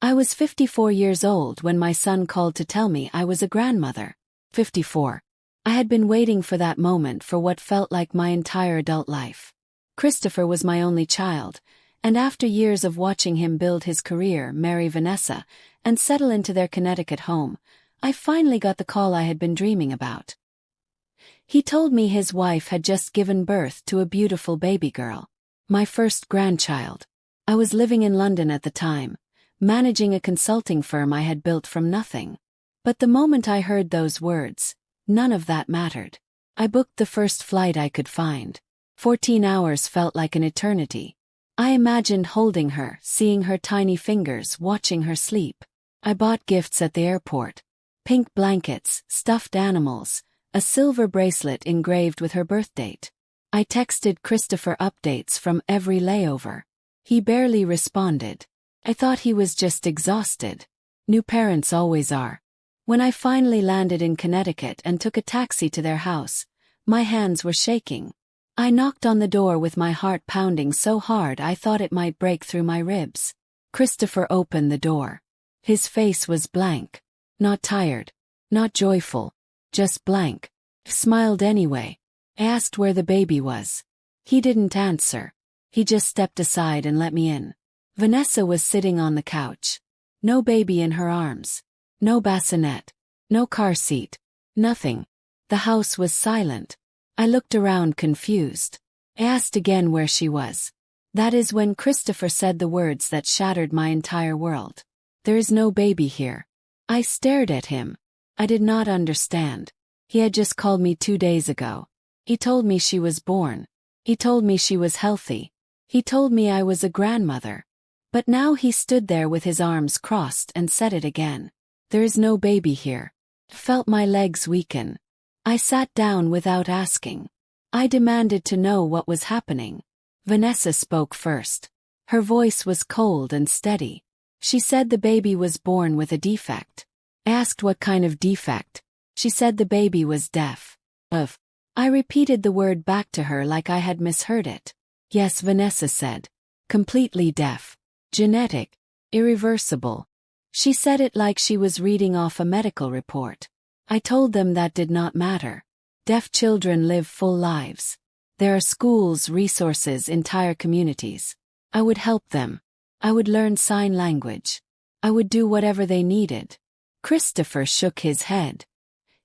I was 54 years old when my son called to tell me I was a grandmother. 54. I had been waiting for that moment for what felt like my entire adult life. Christopher was my only child, and after years of watching him build his career, marry Vanessa, and settle into their Connecticut home, I finally got the call I had been dreaming about. He told me his wife had just given birth to a beautiful baby girl. My first grandchild. I was living in London at the time, managing a consulting firm I had built from nothing. But the moment I heard those words, none of that mattered. I booked the first flight I could find. 14 hours felt like an eternity. I imagined holding her, seeing her tiny fingers, watching her sleep. I bought gifts at the airport. Pink blankets, stuffed animals, a silver bracelet engraved with her birth date. I texted Christopher updates from every layover. He barely responded. I thought he was just exhausted. New parents always are. When I finally landed in Connecticut and took a taxi to their house, my hands were shaking. I knocked on the door with my heart pounding so hard I thought it might break through my ribs. Christopher opened the door. His face was blank. Not tired. Not joyful. Just blank. Smiled anyway. I asked where the baby was. He didn't answer. He just stepped aside and let me in. Vanessa was sitting on the couch. No baby in her arms. No bassinet. No car seat. Nothing. The house was silent. I looked around confused. I asked again where she was. That is when Christopher said the words that shattered my entire world. There is no baby here. I stared at him. I did not understand. He had just called me 2 days ago. He told me she was born. He told me she was healthy. He told me I was a grandmother. But now he stood there with his arms crossed and said it again. There is no baby here. Felt my legs weaken. I sat down without asking. I demanded to know what was happening. Vanessa spoke first. Her voice was cold and steady. She said the baby was born with a defect. I asked what kind of defect. She said the baby was deaf. I repeated the word back to her like I had misheard it. Yes, Vanessa said. Completely deaf. Genetic. Irreversible. She said it like she was reading off a medical report. I told them that did not matter. Deaf children live full lives. There are schools, resources, entire communities. I would help them. I would learn sign language. I would do whatever they needed. Christopher shook his head.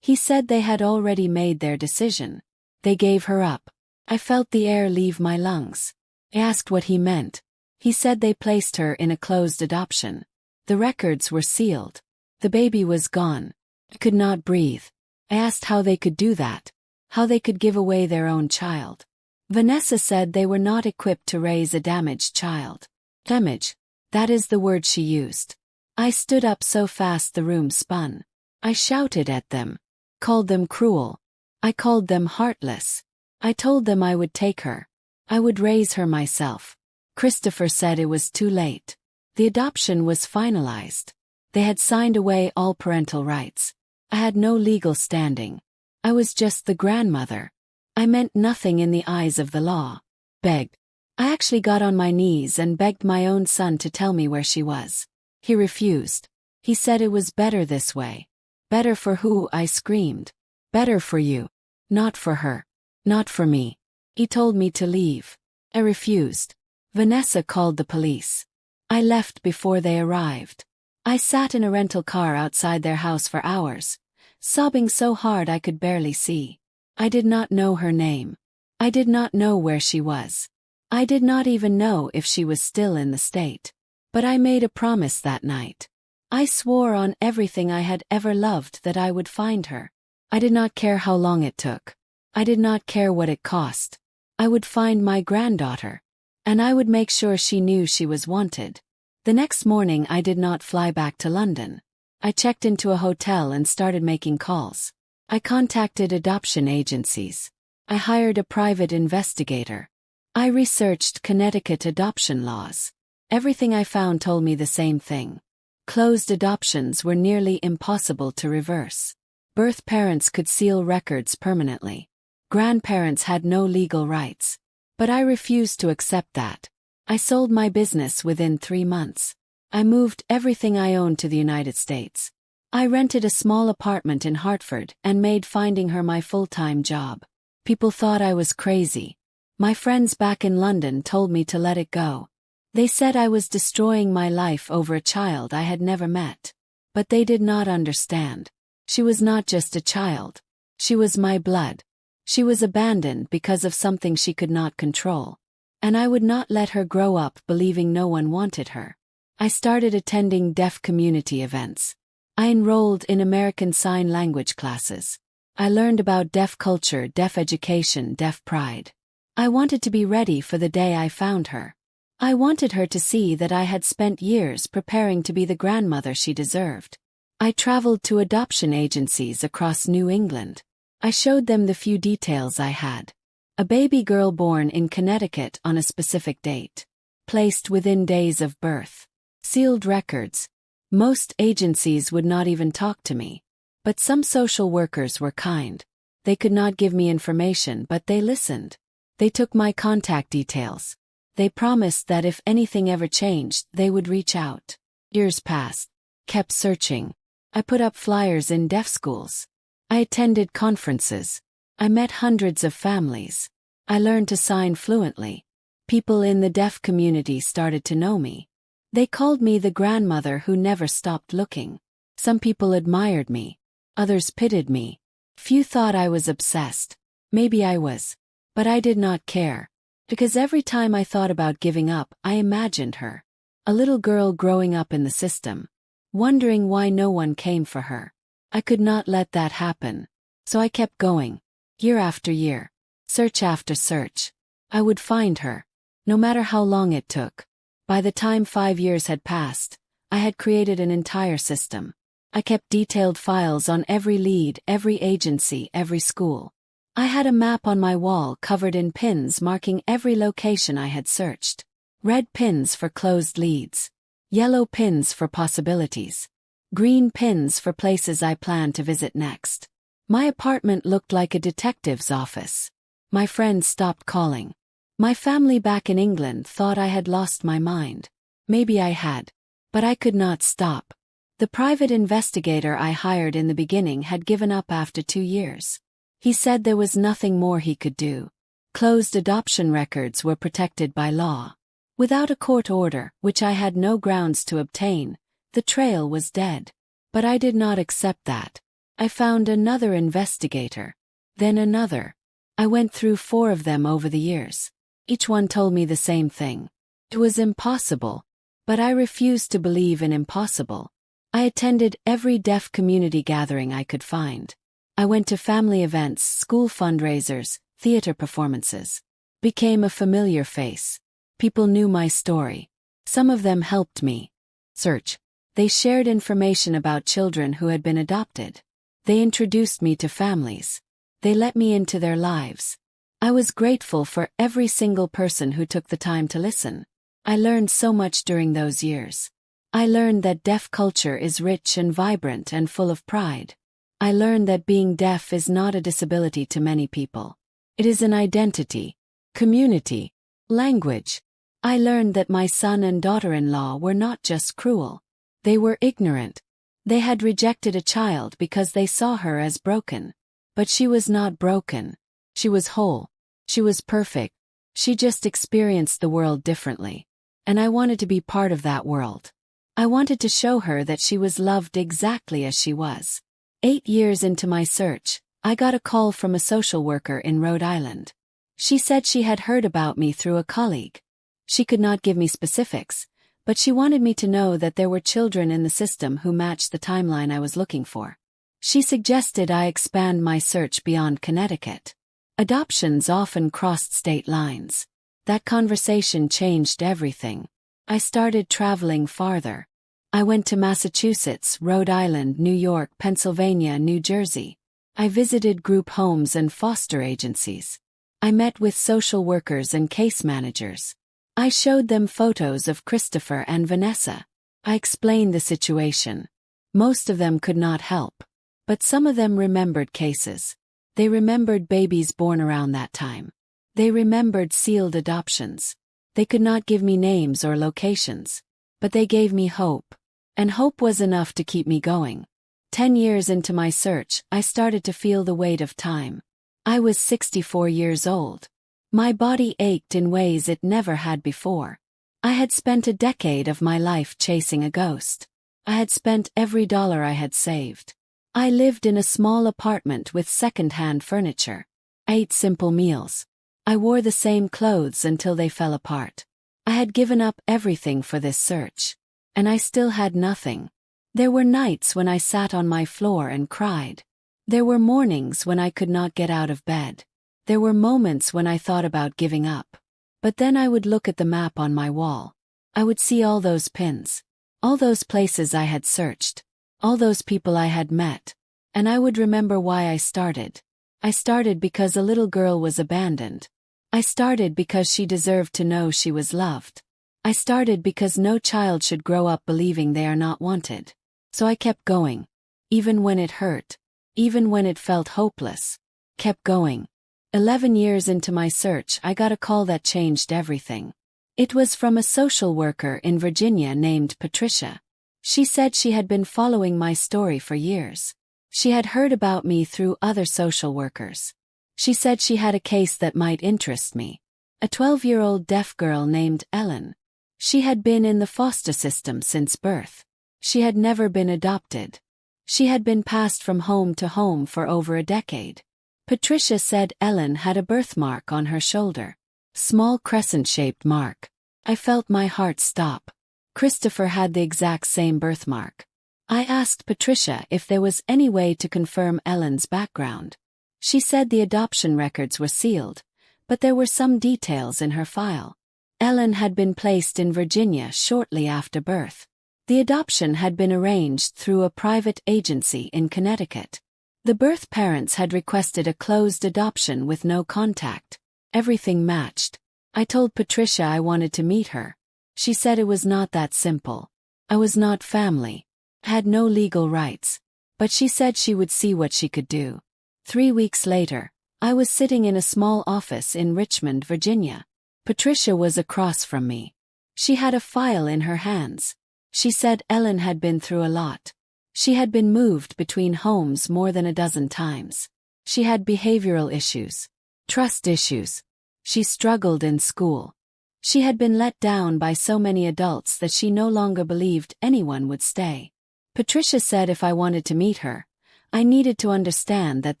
He said they had already made their decision. They gave her up. I felt the air leave my lungs. I asked what he meant. He said they placed her in a closed adoption. The records were sealed. The baby was gone. I could not breathe. I asked how they could do that. How they could give away their own child. Vanessa said they were not equipped to raise a damaged child. Damage. That is the word she used. I stood up so fast the room spun. I shouted at them. Called them cruel. I called them heartless. I told them I would take her. I would raise her myself. Christopher said it was too late. The adoption was finalized. They had signed away all parental rights. I had no legal standing. I was just the grandmother. I meant nothing in the eyes of the law. Begged. I actually got on my knees and begged my own son to tell me where she was. He refused. He said it was better this way. Better for who? I screamed. Better for you. Not for her. Not for me. He told me to leave. I refused. Vanessa called the police. I left before they arrived. I sat in a rental car outside their house for hours, sobbing so hard I could barely see. I did not know her name. I did not know where she was. I did not even know if she was still in the state. But I made a promise that night. I swore on everything I had ever loved that I would find her. I did not care how long it took. I did not care what it cost. I would find my granddaughter. And I would make sure she knew she was wanted. The next morning I did not fly back to London. I checked into a hotel and started making calls. I contacted adoption agencies. I hired a private investigator. I researched Connecticut adoption laws. Everything I found told me the same thing. Closed adoptions were nearly impossible to reverse. Birth parents could seal records permanently. Grandparents had no legal rights. But I refused to accept that. I sold my business within 3 months. I moved everything I owned to the United States. I rented a small apartment in Hartford and made finding her my full-time job. People thought I was crazy. My friends back in London told me to let it go. They said I was destroying my life over a child I had never met. But they did not understand. She was not just a child. She was my blood. She was abandoned because of something she could not control. And I would not let her grow up believing no one wanted her. I started attending deaf community events. I enrolled in American Sign Language classes. I learned about deaf culture, deaf education, deaf pride. I wanted to be ready for the day I found her. I wanted her to see that I had spent years preparing to be the grandmother she deserved. I traveled to adoption agencies across New England. I showed them the few details I had. A baby girl born in Connecticut on a specific date. Placed within days of birth. Sealed records. Most agencies would not even talk to me. But some social workers were kind. They could not give me information, but they listened. They took my contact details. They promised that if anything ever changed, they would reach out. Years passed. Kept searching. I put up flyers in deaf schools. I attended conferences. I met hundreds of families. I learned to sign fluently. People in the deaf community started to know me. They called me the grandmother who never stopped looking. Some people admired me. Others pitied me. Few thought I was obsessed. Maybe I was. But I did not care. Because every time I thought about giving up, I imagined her. A little girl growing up in the system. Wondering why no one came for her. I could not let that happen. So I kept going. Year after year. Search after search. I would find her. No matter how long it took. By the time 5 years had passed, I had created an entire system. I kept detailed files on every lead, every agency, every school. I had a map on my wall covered in pins marking every location I had searched. Red pins for closed leads. Yellow pins for possibilities. Green pins for places I planned to visit next. My apartment looked like a detective's office. My friends stopped calling. My family back in England thought I had lost my mind. Maybe I had. But I could not stop. The private investigator I hired in the beginning had given up after 2 years. He said there was nothing more he could do. Closed adoption records were protected by law. Without a court order, which I had no grounds to obtain, the trail was dead. But I did not accept that. I found another investigator. Then another. I went through 4 of them over the years. Each one told me the same thing. It was impossible. But I refused to believe in impossible. I attended every deaf community gathering I could find. I went to family events, school fundraisers, theater performances. Became a familiar face. People knew my story. Some of them helped me. Search. They shared information about children who had been adopted. They introduced me to families. They let me into their lives. I was grateful for every single person who took the time to listen. I learned so much during those years. I learned that deaf culture is rich and vibrant and full of pride. I learned that being deaf is not a disability to many people. It is an identity, community, language. I learned that my son and daughter-in-law were not just cruel. They were ignorant. They had rejected a child because they saw her as broken. But she was not broken. She was whole. She was perfect. She just experienced the world differently. And I wanted to be part of that world. I wanted to show her that she was loved exactly as she was. 8 years into my search, I got a call from a social worker in Rhode Island. She said she had heard about me through a colleague. She could not give me specifics, but she wanted me to know that there were children in the system who matched the timeline I was looking for. She suggested I expand my search beyond Connecticut. Adoptions often crossed state lines. That conversation changed everything. I started traveling farther. I went to Massachusetts, Rhode Island, New York, Pennsylvania, New Jersey. I visited group homes and foster agencies. I met with social workers and case managers. I showed them photos of Christopher and Vanessa. I explained the situation. Most of them could not help. But some of them remembered cases. They remembered babies born around that time. They remembered sealed adoptions. They could not give me names or locations. But they gave me hope. And hope was enough to keep me going. 10 years into my search, I started to feel the weight of time. I was 64 years old. My body ached in ways it never had before. I had spent a decade of my life chasing a ghost. I had spent every dollar I had saved. I lived in a small apartment with second-hand furniture. I ate simple meals. I wore the same clothes until they fell apart. I had given up everything for this search. And I still had nothing. There were nights when I sat on my floor and cried. There were mornings when I could not get out of bed. There were moments when I thought about giving up. But then I would look at the map on my wall. I would see all those pins. All those places I had searched. All those people I had met. And I would remember why I started. I started because a little girl was abandoned. I started because she deserved to know she was loved. I started because no child should grow up believing they are not wanted. So I kept going. Even when it hurt. Even when it felt hopeless. Kept going. 11 years into my search, I got a call that changed everything. It was from a social worker in Virginia named Patricia. She said she had been following my story for years. She had heard about me through other social workers. She said she had a case that might interest me. A 12-year-old deaf girl named Ellen. She had been in the foster system since birth. She had never been adopted. She had been passed from home to home for over a decade. Patricia said Ellen had a birthmark on her shoulder. Small crescent-shaped mark. I felt my heart stop. Christopher had the exact same birthmark. I asked Patricia if there was any way to confirm Ellen's background. She said the adoption records were sealed, but there were some details in her file. Ellen had been placed in Virginia shortly after birth. The adoption had been arranged through a private agency in Connecticut. The birth parents had requested a closed adoption with no contact. Everything matched. I told Patricia I wanted to meet her. She said it was not that simple. I was not family. I had no legal rights. But she said she would see what she could do. 3 weeks later, I was sitting in a small office in Richmond, Virginia. Patricia was across from me. She had a file in her hands. She said Ellen had been through a lot. She had been moved between homes more than a dozen times. She had behavioral issues. Trust issues. She struggled in school. She had been let down by so many adults that she no longer believed anyone would stay. Patricia said if I wanted to meet her, I needed to understand that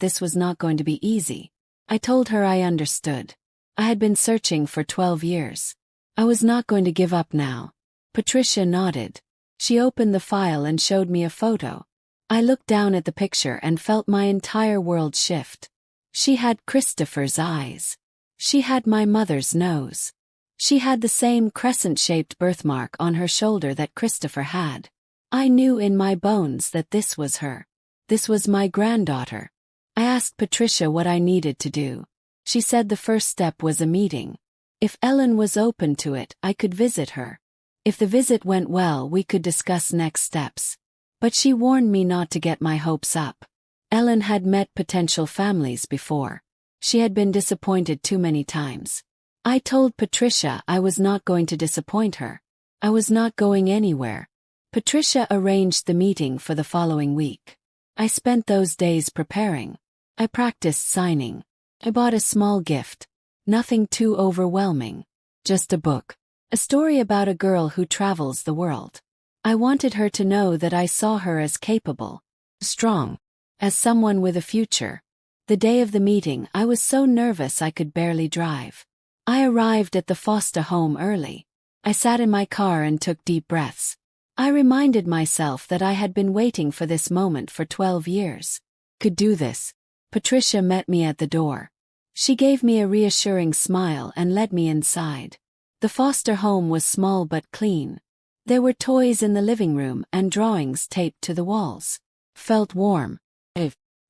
this was not going to be easy. I told her I understood. I had been searching for 12 years. I was not going to give up now. Patricia nodded. She opened the file and showed me a photo. I looked down at the picture and felt my entire world shift. She had Christopher's eyes. She had my mother's nose. She had the same crescent-shaped birthmark on her shoulder that Christopher had. I knew in my bones that this was her. This was my granddaughter. I asked Patricia what I needed to do. She said the first step was a meeting. If Ellen was open to it, I could visit her. If the visit went well, we could discuss next steps. But she warned me not to get my hopes up. Ellen had met potential families before. She had been disappointed too many times. I told Patricia I was not going to disappoint her. I was not going anywhere. Patricia arranged the meeting for the following week. I spent those days preparing. I practiced signing. I bought a small gift. Nothing too overwhelming. Just a book. A story about a girl who travels the world. I wanted her to know that I saw her as capable, strong, as someone with a future. The day of the meeting, I was so nervous I could barely drive. I arrived at the foster home early. I sat in my car and took deep breaths. I reminded myself that I had been waiting for this moment for 12 years. Could do this. Patricia met me at the door. She gave me a reassuring smile and led me inside. The foster home was small but clean. There were toys in the living room and drawings taped to the walls. Felt warm.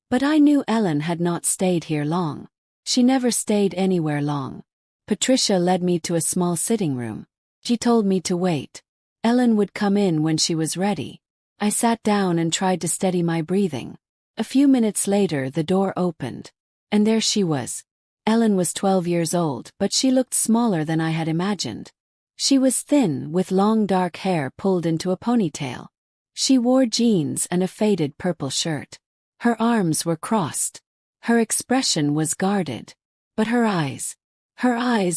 But I knew Ellen had not stayed here long. She never stayed anywhere long. Patricia led me to a small sitting room. She told me to wait. Ellen would come in when she was ready. I sat down and tried to steady my breathing. A few minutes later the door opened. And there she was. Ellen was 12 years old, but she looked smaller than I had imagined. She was thin, with long dark hair pulled into a ponytail. She wore jeans and a faded purple shirt. Her arms were crossed. Her expression was guarded. But her eyes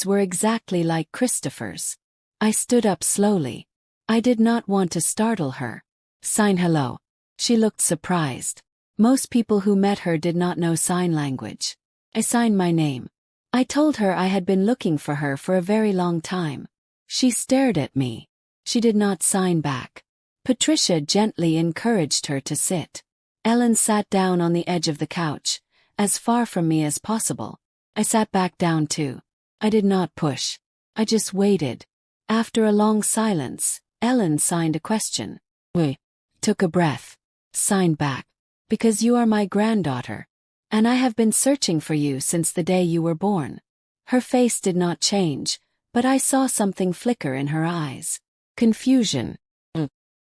were exactly like Christopher's. I stood up slowly. I did not want to startle her. Sign hello. She looked surprised. Most people who met her did not know sign language. I signed my name. I told her I had been looking for her for a very long time. She stared at me. She did not sign back. Patricia gently encouraged her to sit. Ellen sat down on the edge of the couch, as far from me as possible. I sat back down too. I did not push. I just waited. After a long silence, Ellen signed a question. We took a breath. Signed back. Because you are my granddaughter. And I have been searching for you since the day you were born. Her face did not change, but I saw something flicker in her eyes. Confusion.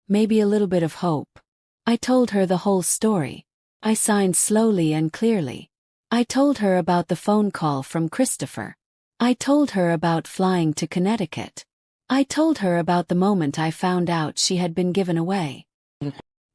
Maybe a little bit of hope. I told her the whole story. I signed slowly and clearly. I told her about the phone call from Christopher. I told her about flying to Connecticut. I told her about the moment I found out she had been given away.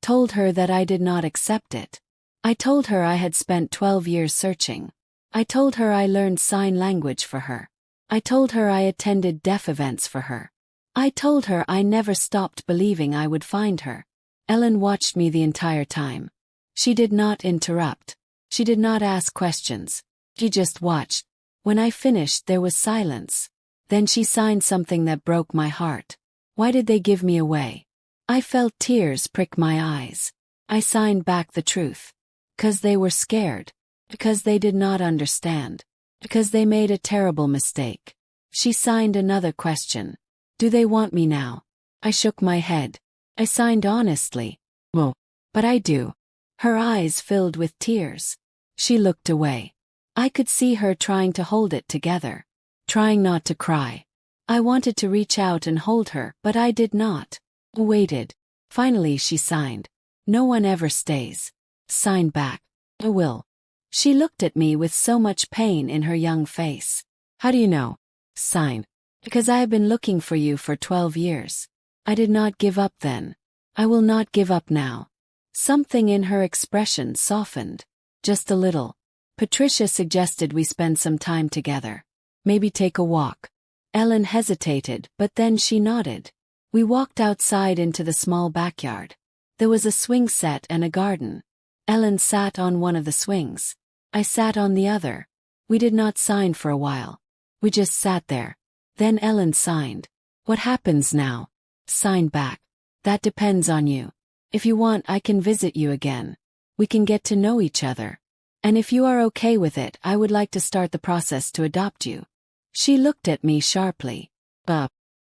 Told her that I did not accept it. I told her I had spent 12 years searching. I told her I learned sign language for her. I told her I attended deaf events for her. I told her I never stopped believing I would find her. Ellen watched me the entire time. She did not interrupt. She did not ask questions. She just watched. When I finished, there was silence. Then she signed something that broke my heart. Why did they give me away? I felt tears prick my eyes. I signed back the truth. Because they were scared. Because they did not understand. Because they made a terrible mistake. She signed another question. Do they want me now? I shook my head. I signed honestly. Well, but I do. Her eyes filled with tears. She looked away. I could see her trying to hold it together. Trying not to cry. I wanted to reach out and hold her, but I did not. Waited. Finally she signed. No one ever stays. Signed back. I will. She looked at me with so much pain in her young face. How do you know? Sign. Because I have been looking for you for 12 years. I did not give up then. I will not give up now. Something in her expression softened. Just a little. Patricia suggested we spend some time together. Maybe take a walk. Ellen hesitated, but then she nodded. We walked outside into the small backyard. There was a swing set and a garden. Ellen sat on one of the swings. I sat on the other. We did not sign for a while. We just sat there. Then Ellen signed. What happens now? Signed back. That depends on you. If you want, I can visit you again. We can get to know each other. And if you are okay with it, I would like to start the process to adopt you. She looked at me sharply.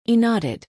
He nodded.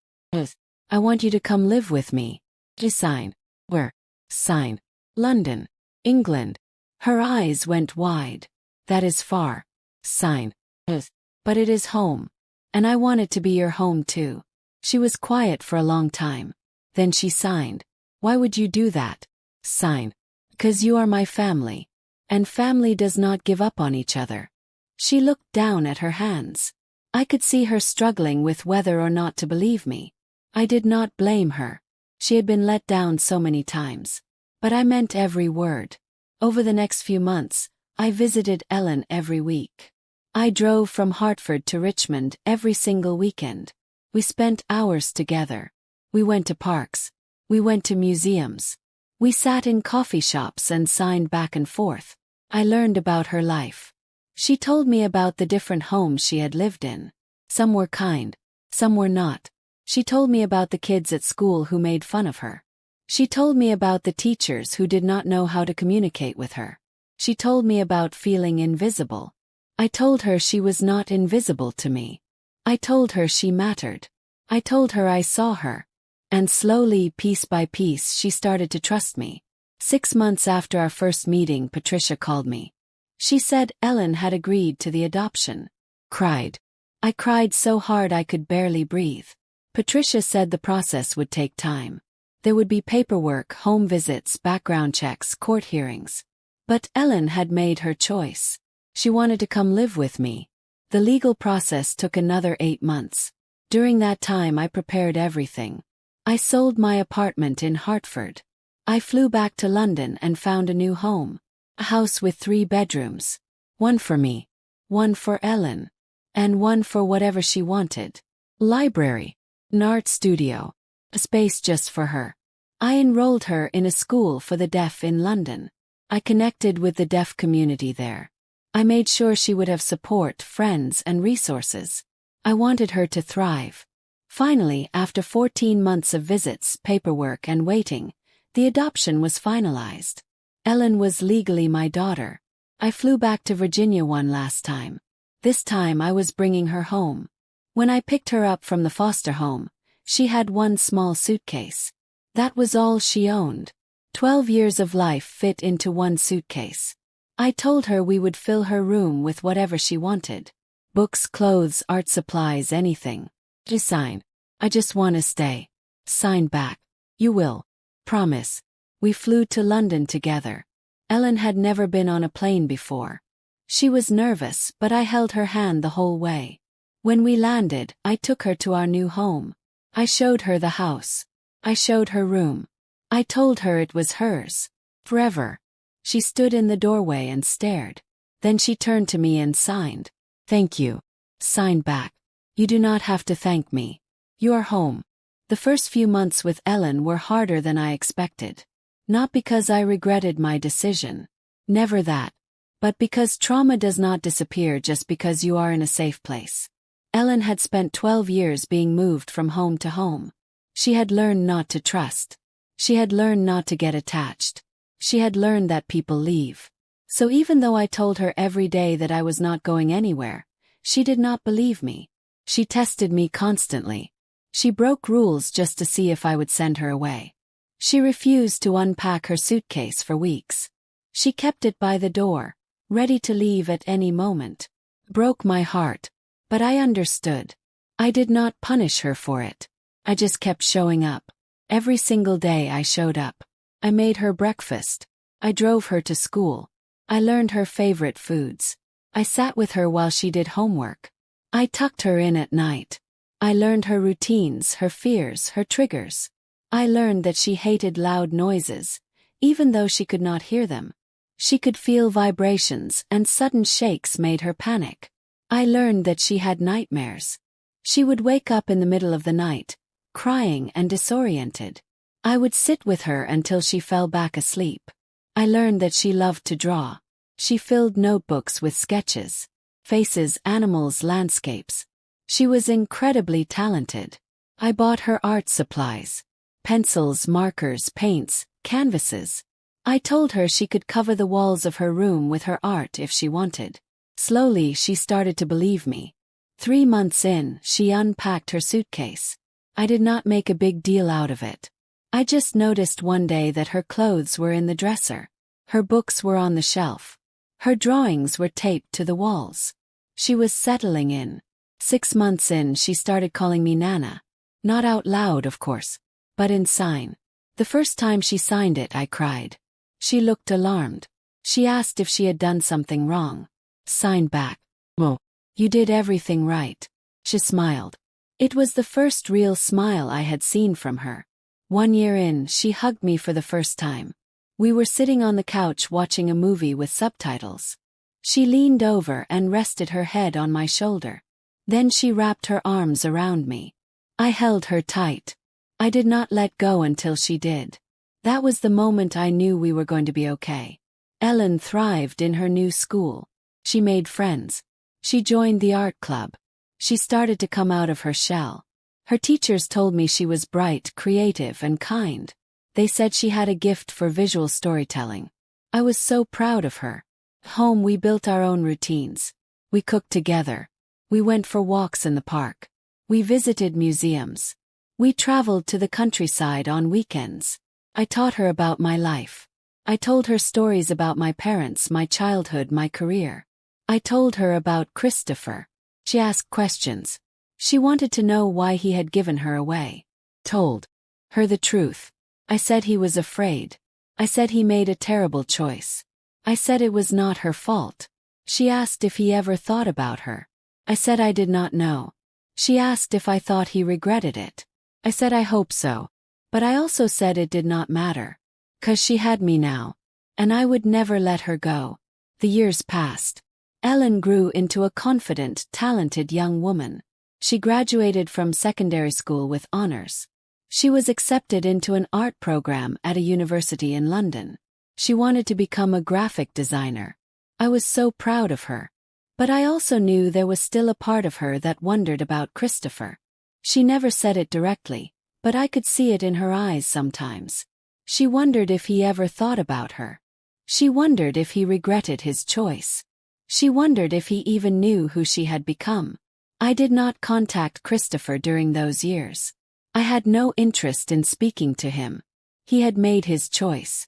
I want you to come live with me. She signed. Where? Sign. London. England. Her eyes went wide. That is far. Sign. But it is home. And I want it to be your home too. She was quiet for a long time. Then she signed. Why would you do that? Sign. Because you are my family. And family does not give up on each other. She looked down at her hands. I could see her struggling with whether or not to believe me. I did not blame her. She had been let down so many times. But I meant every word. Over the next few months, I visited Ellen every week. I drove from Hartford to Richmond every single weekend. We spent hours together. We went to parks. We went to museums. We sat in coffee shops and signed back and forth. I learned about her life. She told me about the different homes she had lived in. Some were kind. Some were not. She told me about the kids at school who made fun of her. She told me about the teachers who did not know how to communicate with her. She told me about feeling invisible. I told her she was not invisible to me. I told her she mattered. I told her I saw her. And slowly, piece by piece, she started to trust me. 6 months after our first meeting, Patricia called me. She said Ellen had agreed to the adoption. Cried. I cried so hard I could barely breathe. Patricia said the process would take time. There would be paperwork, home visits, background checks, court hearings. But Ellen had made her choice. She wanted to come live with me. The legal process took another 8 months. During that time I prepared everything. I sold my apartment in Hartford. I flew back to London and found a new home. A house with 3 bedrooms. One for me. One for Ellen. And one for whatever she wanted. Library. An art studio. A space just for her. I enrolled her in a school for the deaf in London. I connected with the deaf community there. I made sure she would have support, friends, and resources. I wanted her to thrive. Finally, after 14 months of visits, paperwork, and waiting, the adoption was finalized. Ellen was legally my daughter. I flew back to Virginia one last time. This time I was bringing her home. When I picked her up from the foster home, she had one small suitcase. That was all she owned. 12 years of life fit into one suitcase. I told her we would fill her room with whatever she wanted. Books, clothes, art supplies, anything. Just sign. I just want to stay. Sign back. You will. Promise. We flew to London together. Ellen had never been on a plane before. She was nervous, but I held her hand the whole way. When we landed, I took her to our new home. I showed her the house. I showed her room. I told her it was hers. Forever. She stood in the doorway and stared. Then she turned to me and signed. Thank you. Sign back. You do not have to thank me. You are home. The first few months with Ellen were harder than I expected. Not because I regretted my decision. Never that. But because trauma does not disappear just because you are in a safe place. Ellen had spent 12 years being moved from home to home. She had learned not to trust. She had learned not to get attached. She had learned that people leave. So even though I told her every day that I was not going anywhere, she did not believe me. She tested me constantly. She broke rules just to see if I would send her away. She refused to unpack her suitcase for weeks. She kept it by the door, ready to leave at any moment. Broke my heart. But I understood. I did not punish her for it. I just kept showing up. Every single day I showed up. I made her breakfast. I drove her to school. I learned her favorite foods. I sat with her while she did homework. I tucked her in at night. I learned her routines, her fears, her triggers. I learned that she hated loud noises, even though she could not hear them. She could feel vibrations, and sudden shakes made her panic. I learned that she had nightmares. She would wake up in the middle of the night, crying and disoriented. I would sit with her until she fell back asleep. I learned that she loved to draw. She filled notebooks with sketches, faces, animals, landscapes. She was incredibly talented. I bought her art supplies. Pencils, markers, paints, canvases. I told her she could cover the walls of her room with her art if she wanted. Slowly, she started to believe me. 3 months in, she unpacked her suitcase. I did not make a big deal out of it. I just noticed one day that her clothes were in the dresser. Her books were on the shelf. Her drawings were taped to the walls. She was settling in. 6 months in, she started calling me Nana. Not out loud, of course, but in sign. The first time she signed it, I cried. She looked alarmed. She asked if she had done something wrong. Signed back. Well, you did everything right. She smiled. It was the first real smile I had seen from her. 1 year in, she hugged me for the first time. We were sitting on the couch watching a movie with subtitles. She leaned over and rested her head on my shoulder. Then she wrapped her arms around me. I held her tight. I did not let go until she did. That was the moment I knew we were going to be okay. Ellen thrived in her new school. She made friends. She joined the art club. She started to come out of her shell. Her teachers told me she was bright, creative, and kind. They said she had a gift for visual storytelling. I was so proud of her. At home, we built our own routines. We cooked together. We went for walks in the park. We visited museums. We traveled to the countryside on weekends. I taught her about my life. I told her stories about my parents, my childhood, my career. I told her about Christopher. She asked questions. She wanted to know why he had given her away. Told her the truth. I said he was afraid. I said he made a terrible choice. I said it was not her fault. She asked if he ever thought about her. I said I did not know. She asked if I thought he regretted it. I said I hope so. But I also said it did not matter. 'Cause she had me now. And I would never let her go. The years passed. Ellen grew into a confident, talented young woman. She graduated from secondary school with honors. She was accepted into an art program at a university in London. She wanted to become a graphic designer. I was so proud of her. But I also knew there was still a part of her that wondered about Christopher. She never said it directly, but I could see it in her eyes sometimes. She wondered if he ever thought about her. She wondered if he regretted his choice. She wondered if he even knew who she had become. I did not contact Christopher during those years. I had no interest in speaking to him. He had made his choice.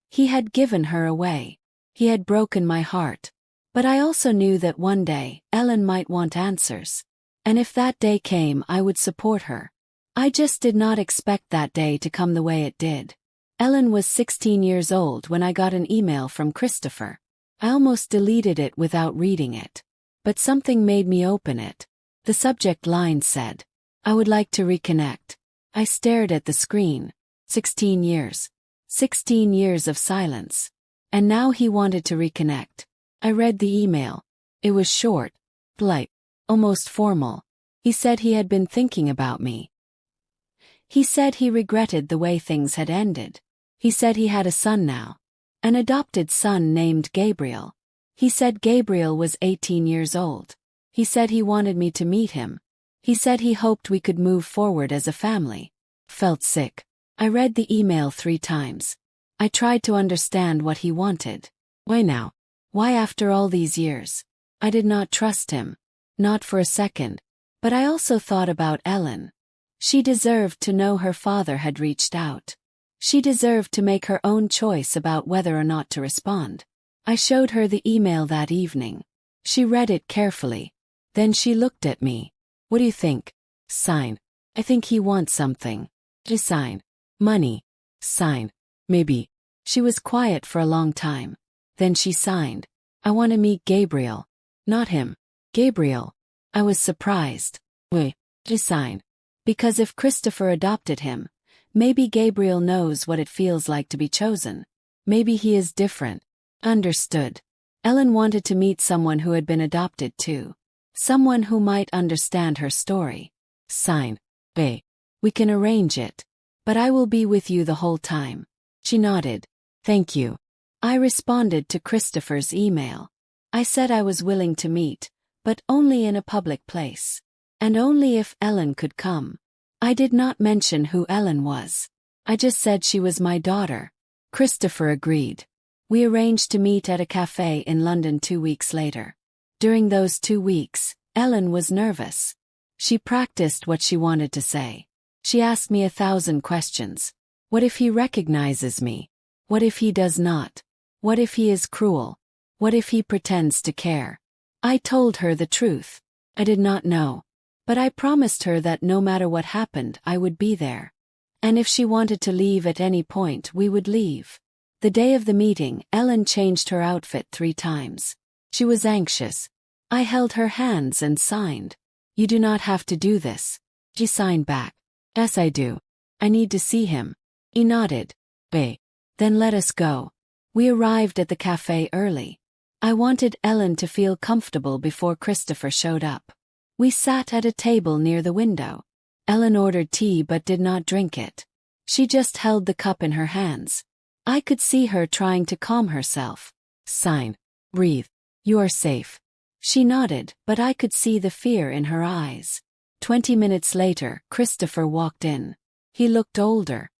He had given her away. He had broken my heart. But I also knew that one day, Ellen might want answers. And if that day came, I would support her. I just did not expect that day to come the way it did. Ellen was 16 years old when I got an email from Christopher. I almost deleted it without reading it. But something made me open it. The subject line said, "I would like to reconnect." I stared at the screen. 16 years. 16 years of silence. And now he wanted to reconnect. I read the email. It was short, polite, almost formal. He said he had been thinking about me. He said he regretted the way things had ended. He said he had a son now. An adopted son named Gabriel. He said Gabriel was 18 years old. He said he wanted me to meet him. He said he hoped we could move forward as a family. Felt sick. I read the email 3 times. I tried to understand what he wanted. Why now? Why after all these years? I did not trust him. Not for a second. But I also thought about Ellen. She deserved to know her father had reached out. She deserved to make her own choice about whether or not to respond. I showed her the email that evening. She read it carefully. Then she looked at me. "What do you think?" Sign. "I think he wants something." Just sign. "Money." Sign. "Maybe." She was quiet for a long time. Then she signed. "I want to meet Gabriel." Not him. Gabriel. I was surprised. Wait. Just sign. Because if Christopher adopted him, maybe Gabriel knows what it feels like to be chosen. Maybe he is different. Understood. Ellen wanted to meet someone who had been adopted too. Someone who might understand her story. Sign. "Bae. We can arrange it. But I will be with you the whole time." She nodded. "Thank you." I responded to Christopher's email. I said I was willing to meet, but only in a public place. And only if Ellen could come. I did not mention who Ellen was. I just said she was my daughter. Christopher agreed. We arranged to meet at a cafe in London 2 weeks later. During those 2 weeks, Ellen was nervous. She practiced what she wanted to say. She asked me 1,000 questions. What if he recognizes me? What if he does not? What if he is cruel? What if he pretends to care? I told her the truth. I did not know. But I promised her that no matter what happened, I would be there. And if she wanted to leave at any point, we would leave. The day of the meeting, Ellen changed her outfit 3 times. She was anxious. I held her hands and signed. "You do not have to do this." She signed back. "Yes, I do. I need to see him." He nodded. "Bae. Then let us go." We arrived at the cafe early. I wanted Ellen to feel comfortable before Christopher showed up. We sat at a table near the window. Ellen ordered tea but did not drink it. She just held the cup in her hands. I could see her trying to calm herself. Sign. "Breathe. You are safe." She nodded, but I could see the fear in her eyes. 20 minutes later, Christopher walked in. He looked older.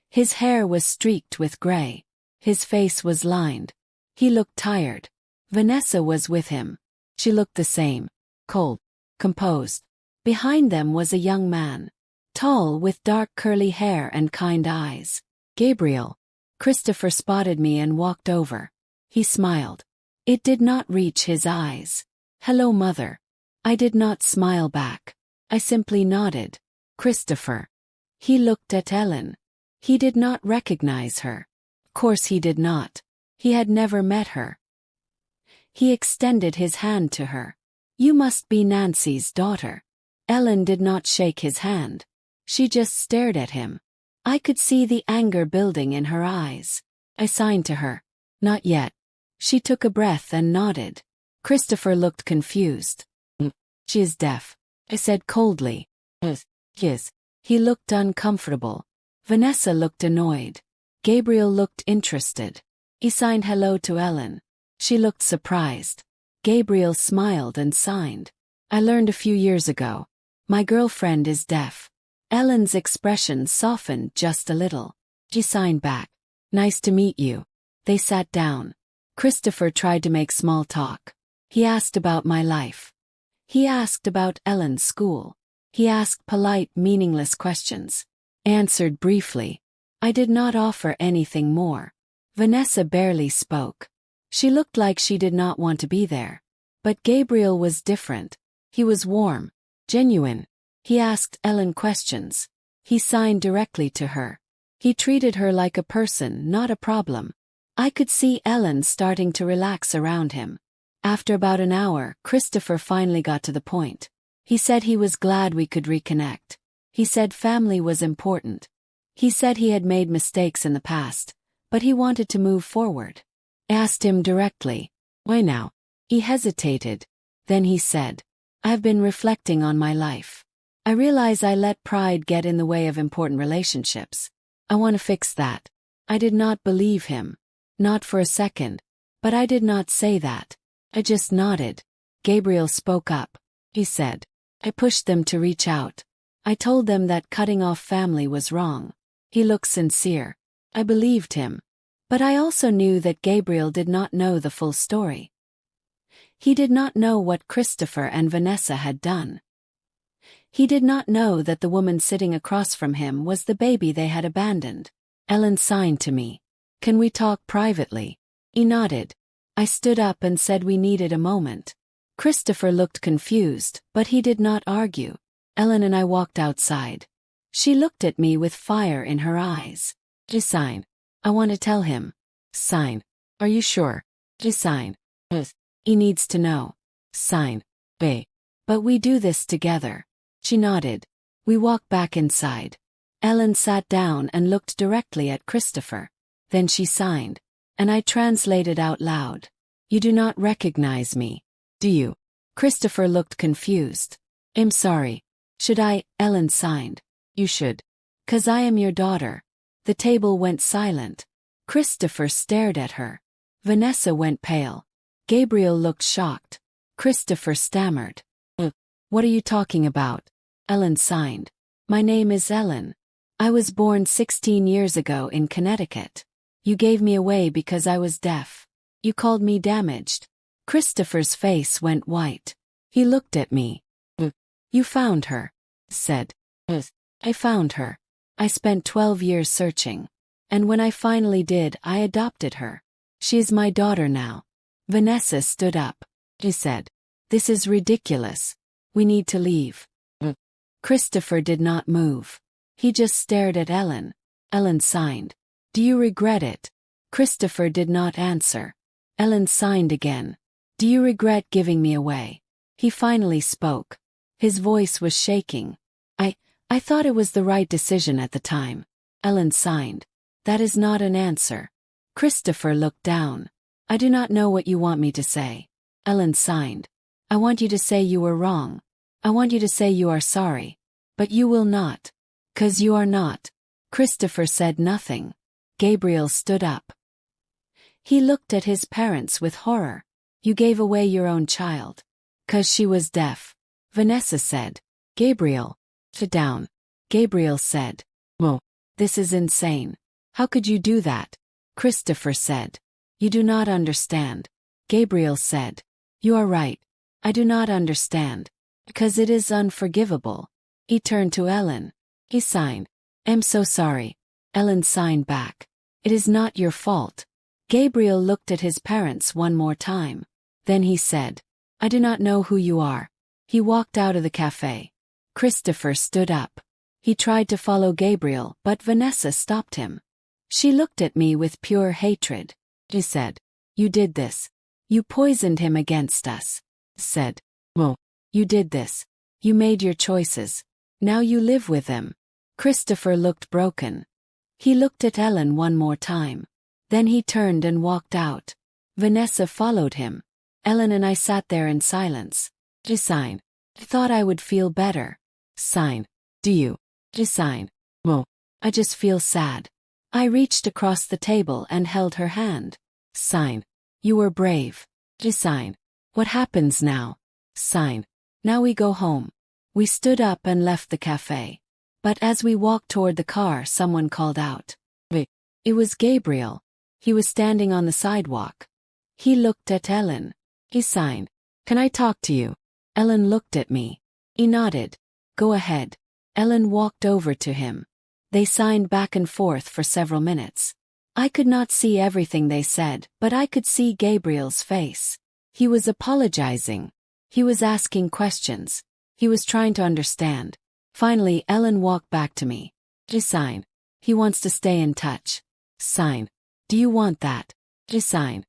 His hair was streaked with gray. His face was lined. He looked tired. Vanessa was with him. She looked the same. Cold. Composed. Behind them was a young man. Tall, with dark curly hair and kind eyes. "Gabriel." Christopher spotted me and walked over. He smiled. It did not reach his eyes. "Hello, mother." I did not smile back. I simply nodded. "Christopher." He looked at Ellen. He did not recognize her. Of course he did not. He had never met her. He extended his hand to her. "You must be Nancy's daughter." Ellen did not shake his hand. She just stared at him. I could see the anger building in her eyes. I signed to her. Not yet. She took a breath and nodded. Christopher looked confused. She is deaf, I said coldly. Yes. He looked uncomfortable. Vanessa looked annoyed. Gabriel looked interested. He signed hello to Ellen. She looked surprised. Gabriel smiled and signed. I learned a few years ago. My girlfriend is deaf. Ellen's expression softened just a little. She signed back. Nice to meet you. They sat down. Christopher tried to make small talk. He asked about my life. He asked about Ellen's school. He asked polite, meaningless questions. Answered briefly. I did not offer anything more. Vanessa barely spoke. She looked like she did not want to be there. But Gabriel was different. He was warm, genuine. He asked Ellen questions. He signed directly to her. He treated her like a person, not a problem. I could see Ellen starting to relax around him. After about an hour, Christopher finally got to the point. He said he was glad we could reconnect. He said family was important. He said he had made mistakes in the past, but he wanted to move forward. I asked him directly, why now? He hesitated. Then he said, I've been reflecting on my life. I realize I let pride get in the way of important relationships. I want to fix that. I did not believe him. Not for a second. But I did not say that. I just nodded. Gabriel spoke up. He said, I pushed them to reach out. I told them that cutting off family was wrong. He looked sincere. I believed him. But I also knew that Gabriel did not know the full story. He did not know what Christopher and Vanessa had done. He did not know that the woman sitting across from him was the baby they had abandoned. Ellen signed to me. Can we talk privately? He nodded. I stood up and said we needed a moment. Christopher looked confused, but he did not argue. Ellen and I walked outside. She looked at me with fire in her eyes. Just sign. I want to tell him. Sign. Are you sure? Just sign. He needs to know. Sign. Bae. But we do this together. She nodded. We walked back inside. Ellen sat down and looked directly at Christopher. Then she signed. And I translated out loud. You do not recognize me, do you? Christopher looked confused. I'm sorry. Should I? Ellen signed. You should. 'Cause I am your daughter. The table went silent. Christopher stared at her. Vanessa went pale. Gabriel looked shocked. Christopher stammered. What are you talking about? Ellen signed. My name is Ellen. I was born 16 years ago in Connecticut. You gave me away because I was deaf. You called me damaged. Christopher's face went white. He looked at me. You found her, said. I found her. I spent 12 years searching. And when I finally did, I adopted her. She is my daughter now. Vanessa stood up. She said, this is ridiculous. We need to leave. Christopher did not move. He just stared at Ellen. Ellen signed. Do you regret it? Christopher did not answer. Ellen signed again. Do you regret giving me away? He finally spoke. His voice was shaking. I thought it was the right decision at the time. Ellen signed. That is not an answer. Christopher looked down. I do not know what you want me to say. Ellen signed. I want you to say you were wrong. I want you to say you are sorry. But you will not. 'Cause you are not. Christopher said nothing. Gabriel stood up. He looked at his parents with horror. You gave away your own child. 'Cause she was deaf. Vanessa said. Gabriel. Sit down. Gabriel said. Whoa. This is insane. How could you do that? Christopher said. You do not understand. Gabriel said. You are right. I do not understand. Because it is unforgivable. He turned to Ellen. He signed. I'm so sorry. Ellen signed back. It is not your fault. Gabriel looked at his parents one more time. Then he said, I do not know who you are. He walked out of the cafe. Christopher stood up. He tried to follow Gabriel, but Vanessa stopped him. She looked at me with pure hatred. She said, you did this. You poisoned him against us. Said, well, you did this. You made your choices. Now you live with them. Christopher looked broken. He looked at Ellen one more time. Then he turned and walked out. Vanessa followed him. Ellen and I sat there in silence. Sign. Thought I would feel better. Sign. Do you? Sign. Well, I just feel sad. I reached across the table and held her hand. Sign. You were brave. Sign. What happens now? Sign. Now we go home. We stood up and left the cafe. But as we walked toward the car, someone called out. It was Gabriel. He was standing on the sidewalk. He looked at Ellen. He signed. Can I talk to you? Ellen looked at me. He nodded. Go ahead. Ellen walked over to him. They signed back and forth for several minutes. I could not see everything they said, but I could see Gabriel's face. He was apologizing. He was asking questions. He was trying to understand. Finally, Ellen walked back to me. Sign. He wants to stay in touch. Sign. Do you want that? Sign.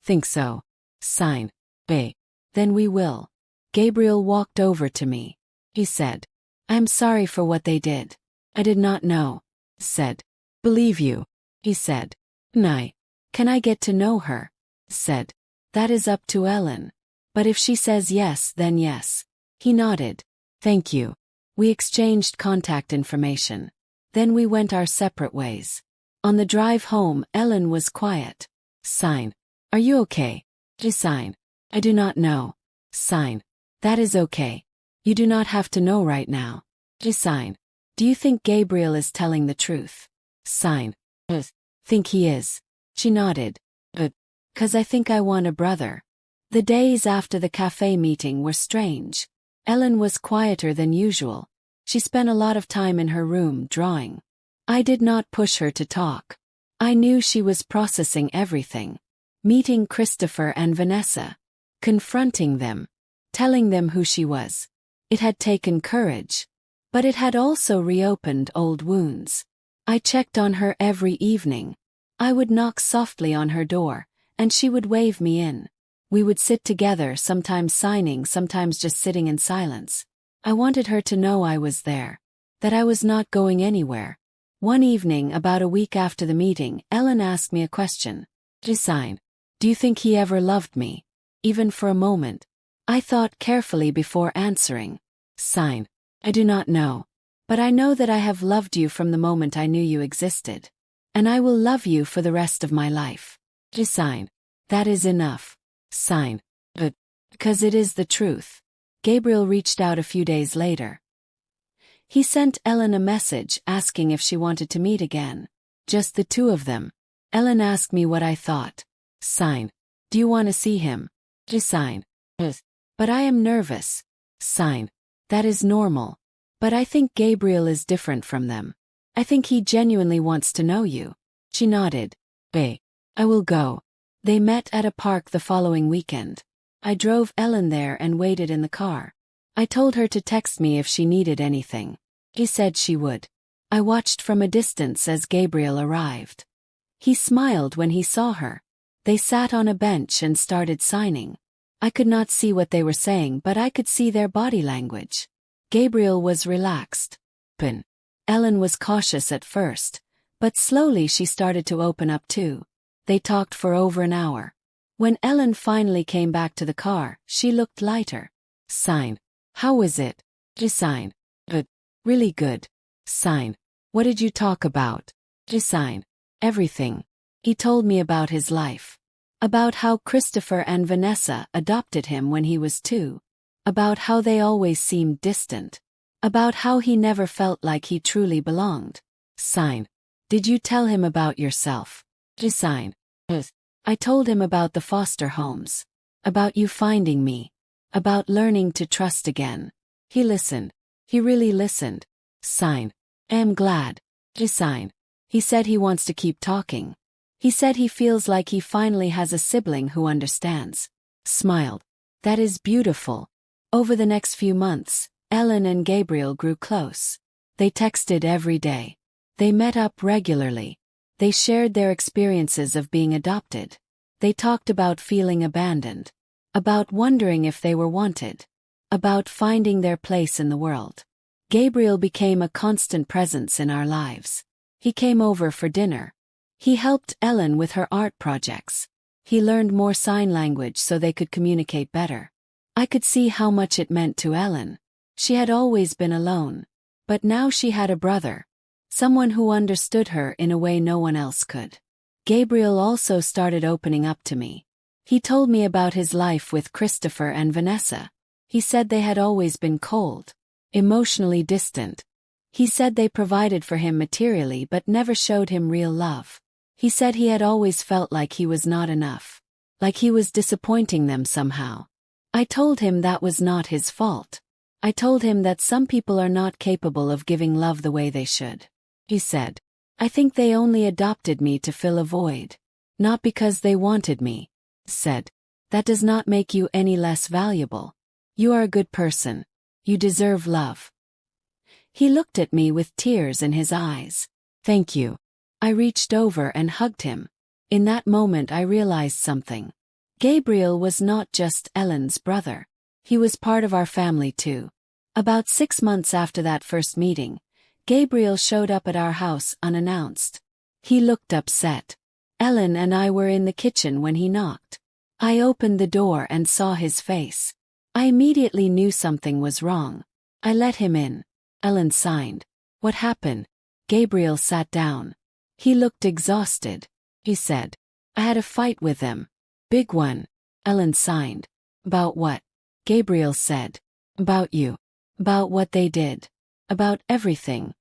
Think so. Sign. Then we will. Gabriel walked over to me. He said. I'm sorry for what they did. I did not know. Said. Believe you. He said. Nay. Can I get to know her? Said. That is up to Ellen. But if she says yes, then yes. He nodded. Thank you. We exchanged contact information. Then we went our separate ways. On the drive home, Ellen was quiet. Sign. Are you okay? Sign. I do not know. Sign. That is okay. You do not have to know right now. Sign. Do you think Gabriel is telling the truth? Sign. Think he is. She nodded. 'Cause I think I want a brother. The days after the cafe meeting were strange. Ellen was quieter than usual. She spent a lot of time in her room drawing. I did not push her to talk. I knew she was processing everything. Meeting Christopher and Vanessa. Confronting them. Telling them who she was. It had taken courage. But it had also reopened old wounds. I checked on her every evening. I would knock softly on her door, and she would wave me in. We would sit together, sometimes signing, sometimes just sitting in silence. I wanted her to know I was there. That I was not going anywhere. One evening, about a week after the meeting, Ellen asked me a question. Sign. Do you think he ever loved me? Even for a moment. I thought carefully before answering. Sign. I do not know. But I know that I have loved you from the moment I knew you existed. And I will love you for the rest of my life. Sign. That is enough. Sign. Because it is the truth. Gabriel reached out a few days later. He sent Ellen a message asking if she wanted to meet again. Just the two of them. Ellen asked me what I thought. Sign. Do you want to see him? Sign. But I am nervous. Sign. That is normal. But I think Gabriel is different from them. I think he genuinely wants to know you. She nodded. I will go. They met at a park the following weekend. I drove Ellen there and waited in the car. I told her to text me if she needed anything. He said she would. I watched from a distance as Gabriel arrived. He smiled when he saw her. They sat on a bench and started signing. I could not see what they were saying, but I could see their body language. Gabriel was relaxed. Ellen was cautious at first, but slowly she started to open up too. They talked for over an hour. When Ellen finally came back to the car, she looked lighter. Sign. How was it? Sign. Really good. Sign. What did you talk about? Sign. Everything. He told me about his life. About how Christopher and Vanessa adopted him when he was 2. About how they always seemed distant. About how he never felt like he truly belonged. Sign. Did you tell him about yourself? Sign. I told him about the foster homes. About you finding me. About learning to trust again. He listened. He really listened. Sign. I am glad. Sign. He said he wants to keep talking. He said he feels like he finally has a sibling who understands. Smiled. That is beautiful. Over the next few months, Ellen and Gabriel grew close. They texted every day. They met up regularly. They shared their experiences of being adopted. They talked about feeling abandoned. About wondering if they were wanted. about finding their place in the world. Gabriel became a constant presence in our lives. He came over for dinner. He helped Ellen with her art projects. He learned more sign language so they could communicate better. I could see how much it meant to Ellen. She had always been alone. But now she had a brother. Someone who understood her in a way no one else could. Gabriel also started opening up to me. He told me about his life with Christopher and Vanessa. He said they had always been cold, emotionally distant. He said they provided for him materially but never showed him real love. He said he had always felt like he was not enough, like he was disappointing them somehow. I told him that was not his fault. I told him that some people are not capable of giving love the way they should. He said, I think they only adopted me to fill a void. Not because they wanted me. Said, that does not make you any less valuable. You are a good person. You deserve love. He looked at me with tears in his eyes. Thank you. I reached over and hugged him. In that moment I realized something. Gabriel was not just Ellen's brother. He was part of our family too. About 6 months after that first meeting, Gabriel showed up at our house unannounced. He looked upset. Ellen and I were in the kitchen when he knocked. I opened the door and saw his face. I immediately knew something was wrong. I let him in. Ellen signed. What happened? Gabriel sat down. He looked exhausted. He said, I had a fight with them. Big one. Ellen signed. About what? Gabriel said, about you. About what they did. About everything.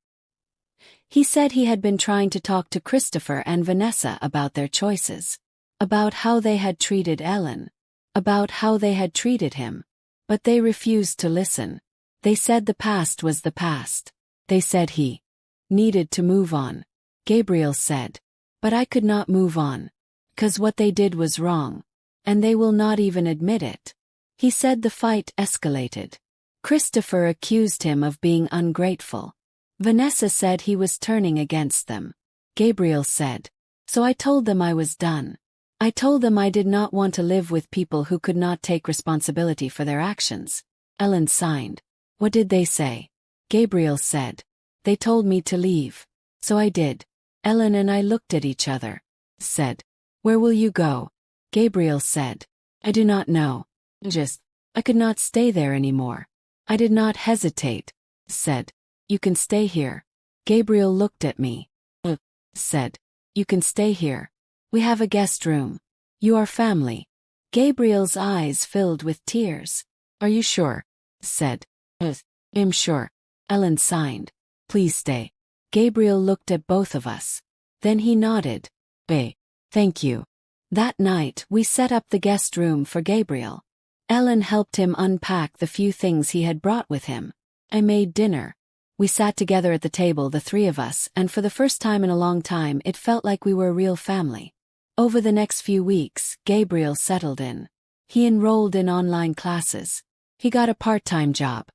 He said he had been trying to talk to Christopher and Vanessa about their choices. About how they had treated Ellen. About how they had treated him. But they refused to listen. They said the past was the past. They said he needed to move on. Gabriel said, but I could not move on. 'Cause what they did was wrong. And they will not even admit it. He said the fight escalated. Christopher accused him of being ungrateful. Vanessa said he was turning against them. Gabriel said, so I told them I was done. I told them I did not want to live with people who could not take responsibility for their actions. Ellen signed. What did they say? Gabriel said, they told me to leave. So I did. Ellen and I looked at each other. Said, where will you go? Gabriel said, I do not know. I could not stay there anymore. I did not hesitate. Said, you can stay here. Gabriel looked at me. Said, you can stay here. We have a guest room. You are family. Gabriel's eyes filled with tears. Are you sure? Said, I'm sure. Ellen signed. Please stay. Gabriel looked at both of us. Then he nodded. Thank you. That night we set up the guest room for Gabriel. Ellen helped him unpack the few things he had brought with him. I made dinner. We sat together at the table, the three of us, and for the first time in a long time it felt like we were a real family. Over the next few weeks, Gabriel settled in. He enrolled in online classes. He got a part-time job.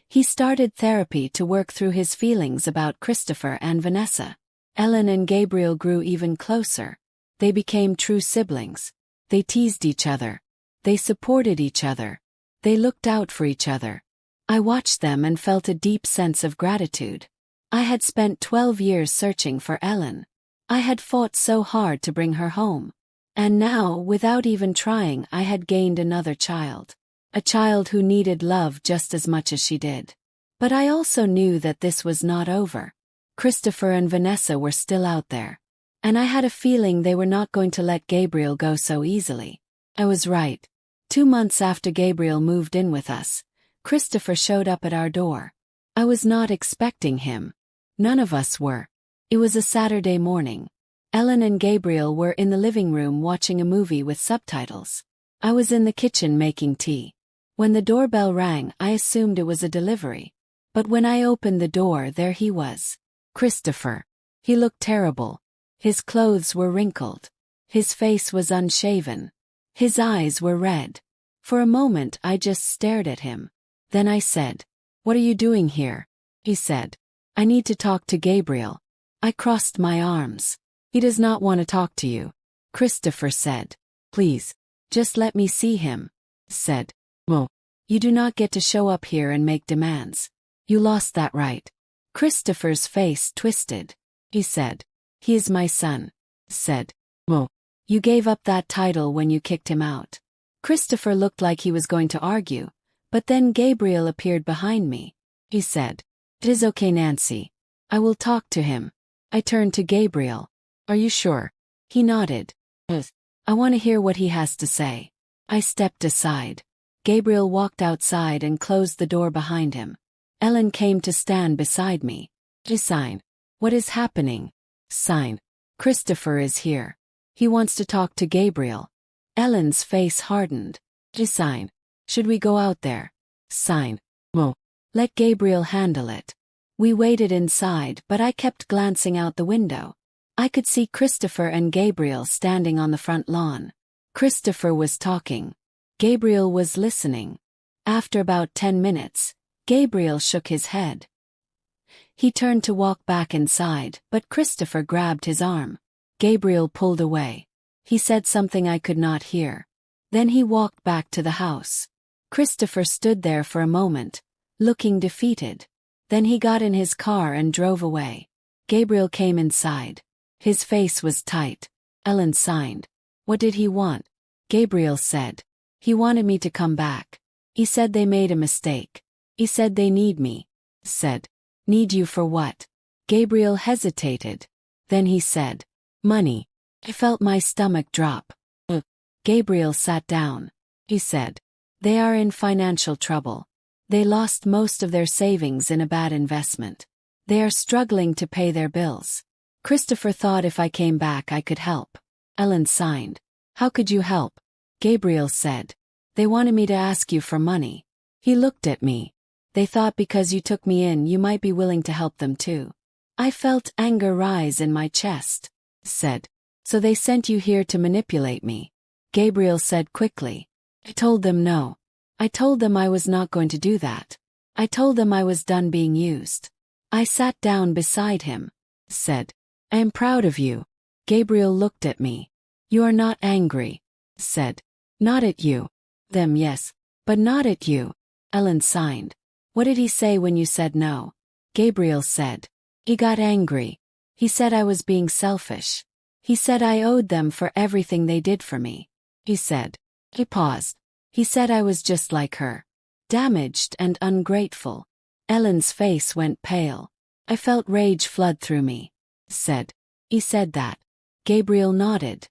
He started therapy to work through his feelings about Christopher and Vanessa. Ellen and Gabriel grew even closer. They became true siblings. They teased each other. They supported each other. They looked out for each other. I watched them and felt a deep sense of gratitude. I had spent 12 years searching for Ellen. I had fought so hard to bring her home. And now, without even trying, I had gained another child. A child who needed love just as much as she did. But I also knew that this was not over. Christopher and Vanessa were still out there. And I had a feeling they were not going to let Gabriel go so easily. I was right. 2 months after Gabriel moved in with us, Christopher showed up at our door. I was not expecting him. None of us were. It was a Saturday morning. Ellen and Gabriel were in the living room watching a movie with subtitles. I was in the kitchen making tea. When the doorbell rang, I assumed it was a delivery. But when I opened the door, there he was. Christopher. He looked terrible. His clothes were wrinkled. His face was unshaven. His eyes were red. For a moment I just stared at him. Then I said, "What are you doing here?" He said, "I need to talk to Gabriel." I crossed my arms. "He does not want to talk to you." Christopher said, "Please, just let me see him." Said, "Well." You do not get to show up here and make demands. You lost that right. Christopher's face twisted. He said, "He is my son." Said, "Well, you gave up that title when you kicked him out." Christopher looked like he was going to argue, but then Gabriel appeared behind me. He said, "It is okay, Nancy. I will talk to him." I turned to Gabriel. "Are you sure?" He nodded. "I want to hear what he has to say." I stepped aside. Gabriel walked outside and closed the door behind him. Ellen came to stand beside me. "Sign. What is happening?" "Sign. Christopher is here. He wants to talk to Gabriel." Ellen's face hardened. "Sign. Should we go out there?" "Sign. Well, let Gabriel handle it." We waited inside, but I kept glancing out the window. I could see Christopher and Gabriel standing on the front lawn. Christopher was talking. Gabriel was listening. After about 10 minutes, Gabriel shook his head. He turned to walk back inside, but Christopher grabbed his arm. Gabriel pulled away. He said something I could not hear. Then he walked back to the house. Christopher stood there for a moment, looking defeated. Then he got in his car and drove away. Gabriel came inside. His face was tight. Ellen signed. "What did he want?" Gabriel said. "He wanted me to come back. He said they made a mistake. He said they need me." Said, "Need you for what?" Gabriel hesitated. Then he said, "Money." I felt my stomach drop. Gabriel sat down. He said, "They are in financial trouble. They lost most of their savings in a bad investment. They are struggling to pay their bills. Christopher thought if I came back I could help." Ellen signed. "How could you help?" Gabriel said, "They wanted me to ask you for money." He looked at me. "They thought because you took me in you might be willing to help them too." I felt anger rise in my chest. Said, "So they sent you here to manipulate me?" Gabriel said quickly. I told them no. I told them I was not going to do that. I told them I was done being used. I sat down beside him. Said, "I am proud of you." Gabriel looked at me. "You are not angry." Said, "Not at you." "Them yes, but not at you." Ellen signed. "What did he say when you said no?" Gabriel said, "He got angry. He said I was being selfish. He said I owed them for everything they did for me." He said. He paused. He said I was just like her. Damaged and ungrateful. Ellen's face went pale. I felt rage flood through me. Said, "He said that." Gabriel nodded.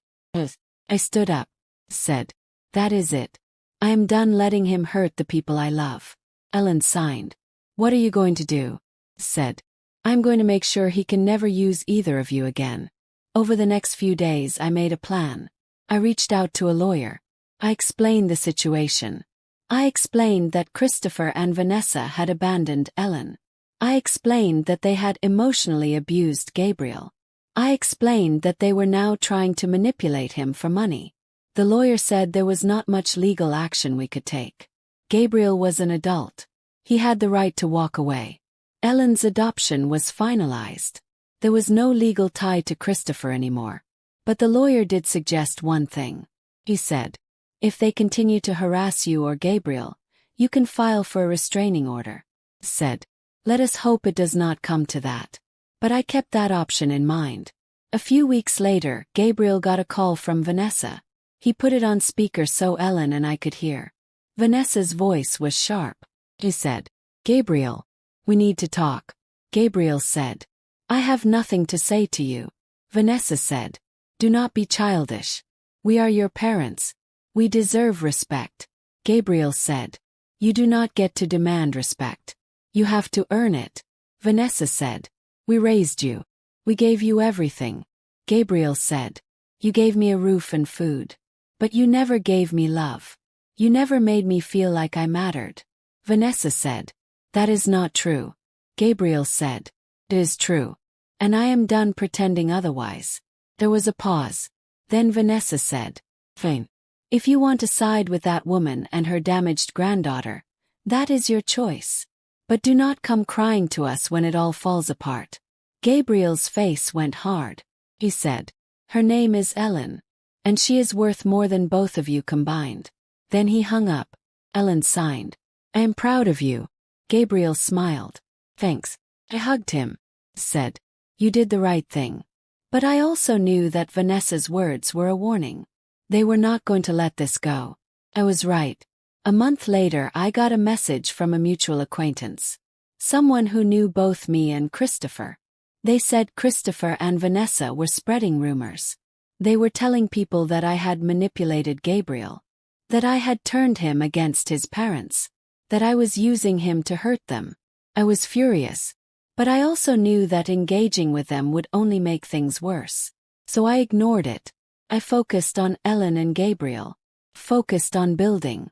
I stood up. Said, "That is it. I am done letting him hurt the people I love." Ellen signed. "What are you going to do?" Said, "I'm going to make sure he can never use either of you again." Over the next few days I made a plan. I reached out to a lawyer. I explained the situation. I explained that Christopher and Vanessa had abandoned Ellen. I explained that they had emotionally abused Gabriel. I explained that they were now trying to manipulate him for money. The lawyer said there was not much legal action we could take. Gabriel was an adult. He had the right to walk away. Ellen's adoption was finalized. There was no legal tie to Christopher anymore. But the lawyer did suggest one thing. He said, "If they continue to harass you or Gabriel, you can file for a restraining order." Said, "Let us hope it does not come to that." But I kept that option in mind. A few weeks later, Gabriel got a call from Vanessa. He put it on speaker so Ellen and I could hear. Vanessa's voice was sharp. He said, "Gabriel, we need to talk." Gabriel said, "I have nothing to say to you." Vanessa said, "Do not be childish. We are your parents. We deserve respect." Gabriel said, "You do not get to demand respect. You have to earn it." Vanessa said, "We raised you. We gave you everything." Gabriel said, "You gave me a roof and food. But you never gave me love. You never made me feel like I mattered." Vanessa said, "That is not true." Gabriel said, "It is true. And I am done pretending otherwise." There was a pause. Then Vanessa said, "Fine. If you want to side with that woman and her damaged granddaughter, that is your choice. But do not come crying to us when it all falls apart." Gabriel's face went hard. He said, "Her name is Ellen. And she is worth more than both of you combined." Then he hung up. Ellen signed. I am proud of you. Gabriel smiled. Thanks. I hugged him. Said, you did the right thing. But I also knew that Vanessa's words were a warning. They were not going to let this go. I was right. A month later, I got a message from a mutual acquaintance. Someone who knew both me and Christopher. They said Christopher and Vanessa were spreading rumors. They were telling people that I had manipulated Gabriel, that I had turned him against his parents, that I was using him to hurt them. I was furious, but I also knew that engaging with them would only make things worse. So I ignored it. I focused on Ellen and Gabriel, focused on building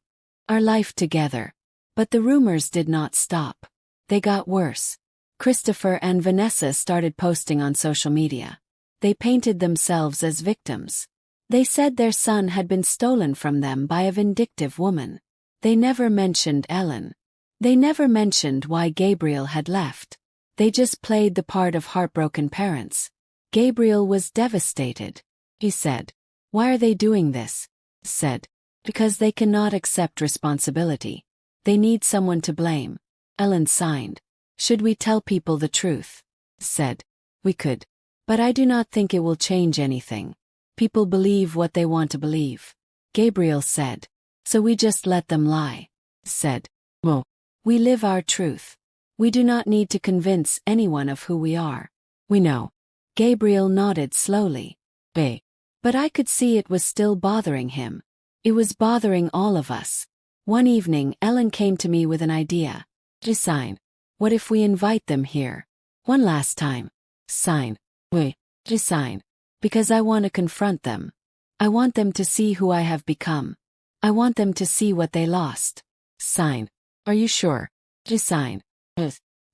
our life together. But the rumors did not stop. They got worse. Christopher and Vanessa started posting on social media. They painted themselves as victims. They said their son had been stolen from them by a vindictive woman. They never mentioned Ellen. They never mentioned why Gabriel had left. They just played the part of heartbroken parents. Gabriel was devastated. He said, why are they doing this? Said, because they cannot accept responsibility. They need someone to blame. Ellen signed. Should we tell people the truth? Said, we could. But I do not think it will change anything. People believe what they want to believe. Gabriel said, so we just let them lie. Said, well, we live our truth. We do not need to convince anyone of who we are. We know. Gabriel nodded slowly. But I could see it was still bothering him. It was bothering all of us. One evening, Ellen came to me with an idea. Sign. What if we invite them here? One last time. Sign. Sign. Because I want to confront them. I want them to see who I have become. I want them to see what they lost. Sign. Are you sure? Sign.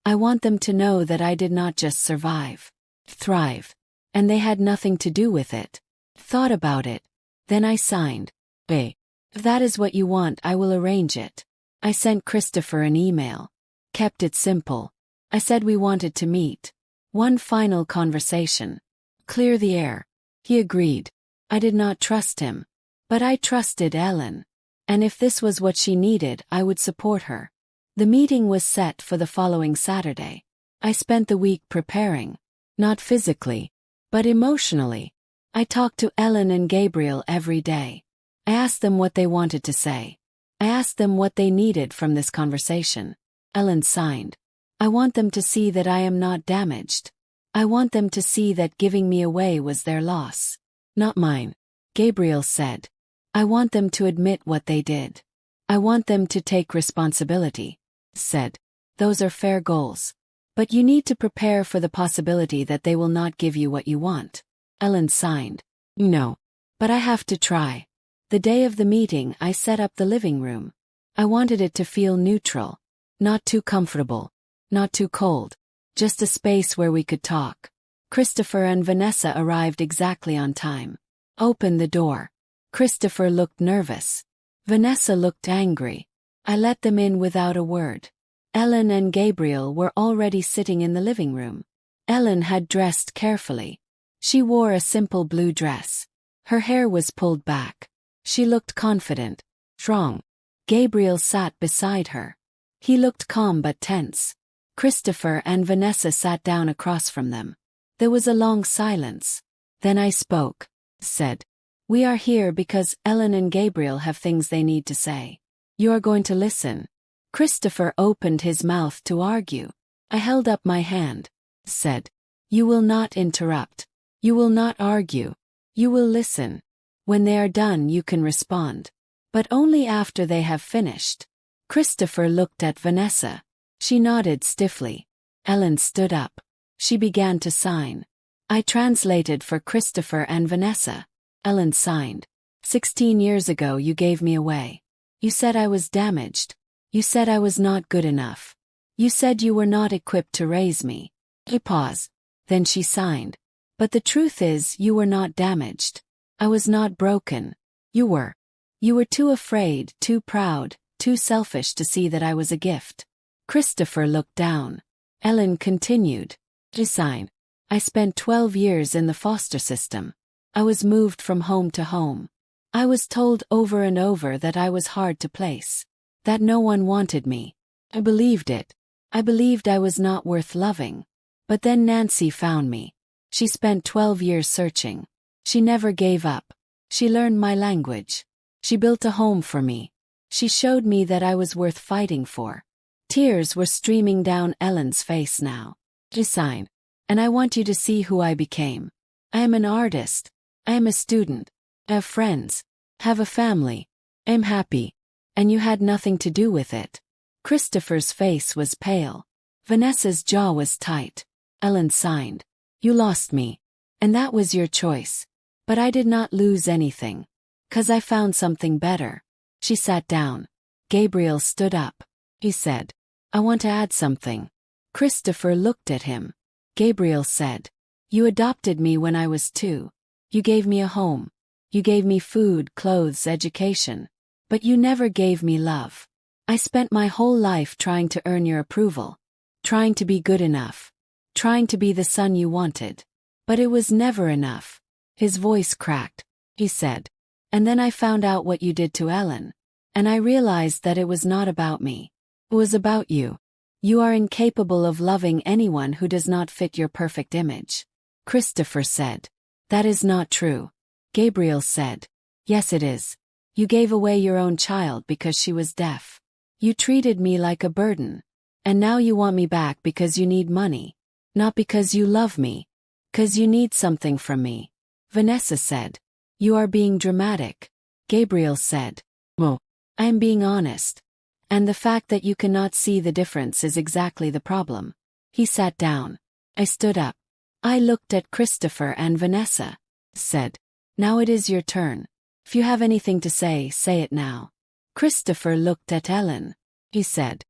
I want them to know that I did not just survive. Thrive. And they had nothing to do with it. Thought about it. Then I signed. If that is what you want, I will arrange it. I sent Christopher an email. Kept it simple. I said we wanted to meet. One final conversation. Clear the air. He agreed. I did not trust him. But I trusted Ellen. And if this was what she needed, I would support her. The meeting was set for the following Saturday. I spent the week preparing. Not physically, but emotionally. I talked to Ellen and Gabriel every day. I asked them what they wanted to say. I asked them what they needed from this conversation. Ellen signed. I want them to see that I am not damaged. I want them to see that giving me away was their loss, not mine. Gabriel said. I want them to admit what they did. I want them to take responsibility. Said. Those are fair goals. But you need to prepare for the possibility that they will not give you what you want. Ellen signed. No. But I have to try. The day of the meeting, I set up the living room. I wanted it to feel neutral. Not too comfortable. Not too cold. Just a space where we could talk. Christopher and Vanessa arrived exactly on time. Opened the door. Christopher looked nervous. Vanessa looked angry. I let them in without a word. Ellen and Gabriel were already sitting in the living room. Ellen had dressed carefully. She wore a simple blue dress. Her hair was pulled back. She looked confident, strong. Gabriel sat beside her. He looked calm but tense. Christopher and Vanessa sat down across from them. There was a long silence. Then I spoke. Said, we are here because Ellen and Gabriel have things they need to say. You are going to listen. Christopher opened his mouth to argue. I held up my hand. Said, you will not interrupt. You will not argue. You will listen. When they are done, you can respond. But only after they have finished. Christopher looked at Vanessa. She nodded stiffly. Ellen stood up. She began to sign. I translated for Christopher and Vanessa. Ellen signed. 16 years ago you gave me away. You said I was damaged. You said I was not good enough. You said you were not equipped to raise me. He paused. Then she signed. But the truth is, you were not damaged. I was not broken. You were. You were too afraid, too proud, too selfish to see that I was a gift. Christopher looked down. Ellen continued. Sign. I spent 12 years in the foster system. I was moved from home to home. I was told over and over that I was hard to place. that no one wanted me. I believed it. I believed I was not worth loving. But then Nancy found me. She spent 12 years searching. She never gave up. She learned my language. She built a home for me. She showed me that I was worth fighting for. Tears were streaming down Ellen's face now. She sighed. And I want you to see who I became. I am an artist. I am a student. I have friends. Have a family. I am happy. And you had nothing to do with it. Christopher's face was pale. Vanessa's jaw was tight. Ellen sighed. You lost me. And that was your choice. But I did not lose anything. 'Cause I found something better. She sat down. Gabriel stood up. He said, I want to add something. Christopher looked at him. Gabriel said, you adopted me when I was 2. You gave me a home. You gave me food, clothes, education. But you never gave me love. I spent my whole life trying to earn your approval. Trying to be good enough. Trying to be the son you wanted. But it was never enough. His voice cracked. He said, and then I found out what you did to Ellen. And I realized that it was not about me. It was about you. You are incapable of loving anyone who does not fit your perfect image. Christopher said, that is not true. Gabriel said, yes it is. You gave away your own child because she was deaf. You treated me like a burden. And now you want me back because you need money. Not because you love me. 'Cause you need something from me. Vanessa said, you are being dramatic. Gabriel said, well, I am being honest. And the fact that you cannot see the difference is exactly the problem. He sat down. I stood up. I looked at Christopher and Vanessa. Said, now it is your turn. If you have anything to say it now. Christopher looked at Ellen. He said,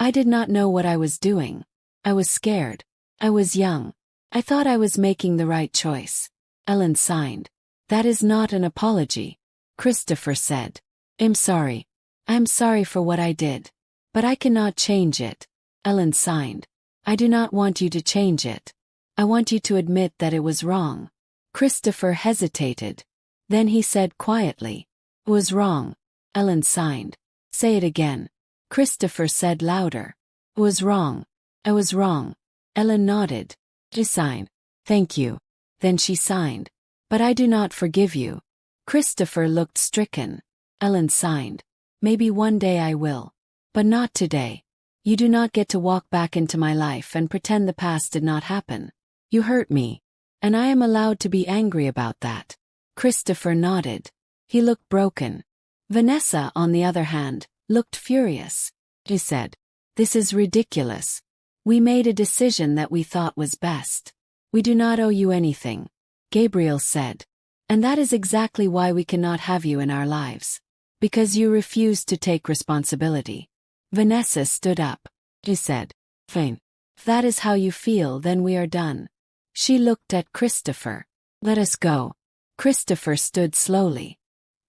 I did not know what I was doing. I was scared. I was young. I thought I was making the right choice. Ellen sighed. That is not an apology. Christopher said, I'm sorry. I'm sorry for what I did. But I cannot change it. Ellen sighed. I do not want you to change it. I want you to admit that it was wrong. Christopher hesitated. Then he said quietly, it was wrong. Ellen sighed. Say it again. Christopher said louder. It was wrong. I was wrong. Ellen nodded. She sighed. Thank you. Then she sighed. But I do not forgive you. Christopher looked stricken. Ellen sighed. Maybe one day I will. But not today. You do not get to walk back into my life and pretend the past did not happen. You hurt me. And I am allowed to be angry about that. Christopher nodded. He looked broken. Vanessa, on the other hand, looked furious. She said, this is ridiculous. We made a decision that we thought was best. We do not owe you anything. Gabriel said. And that is exactly why we cannot have you in our lives. Because you refuse to take responsibility. Vanessa stood up. She said, fine. If that is how you feel, then we are done. She looked at Christopher. Let us go. Christopher stood slowly.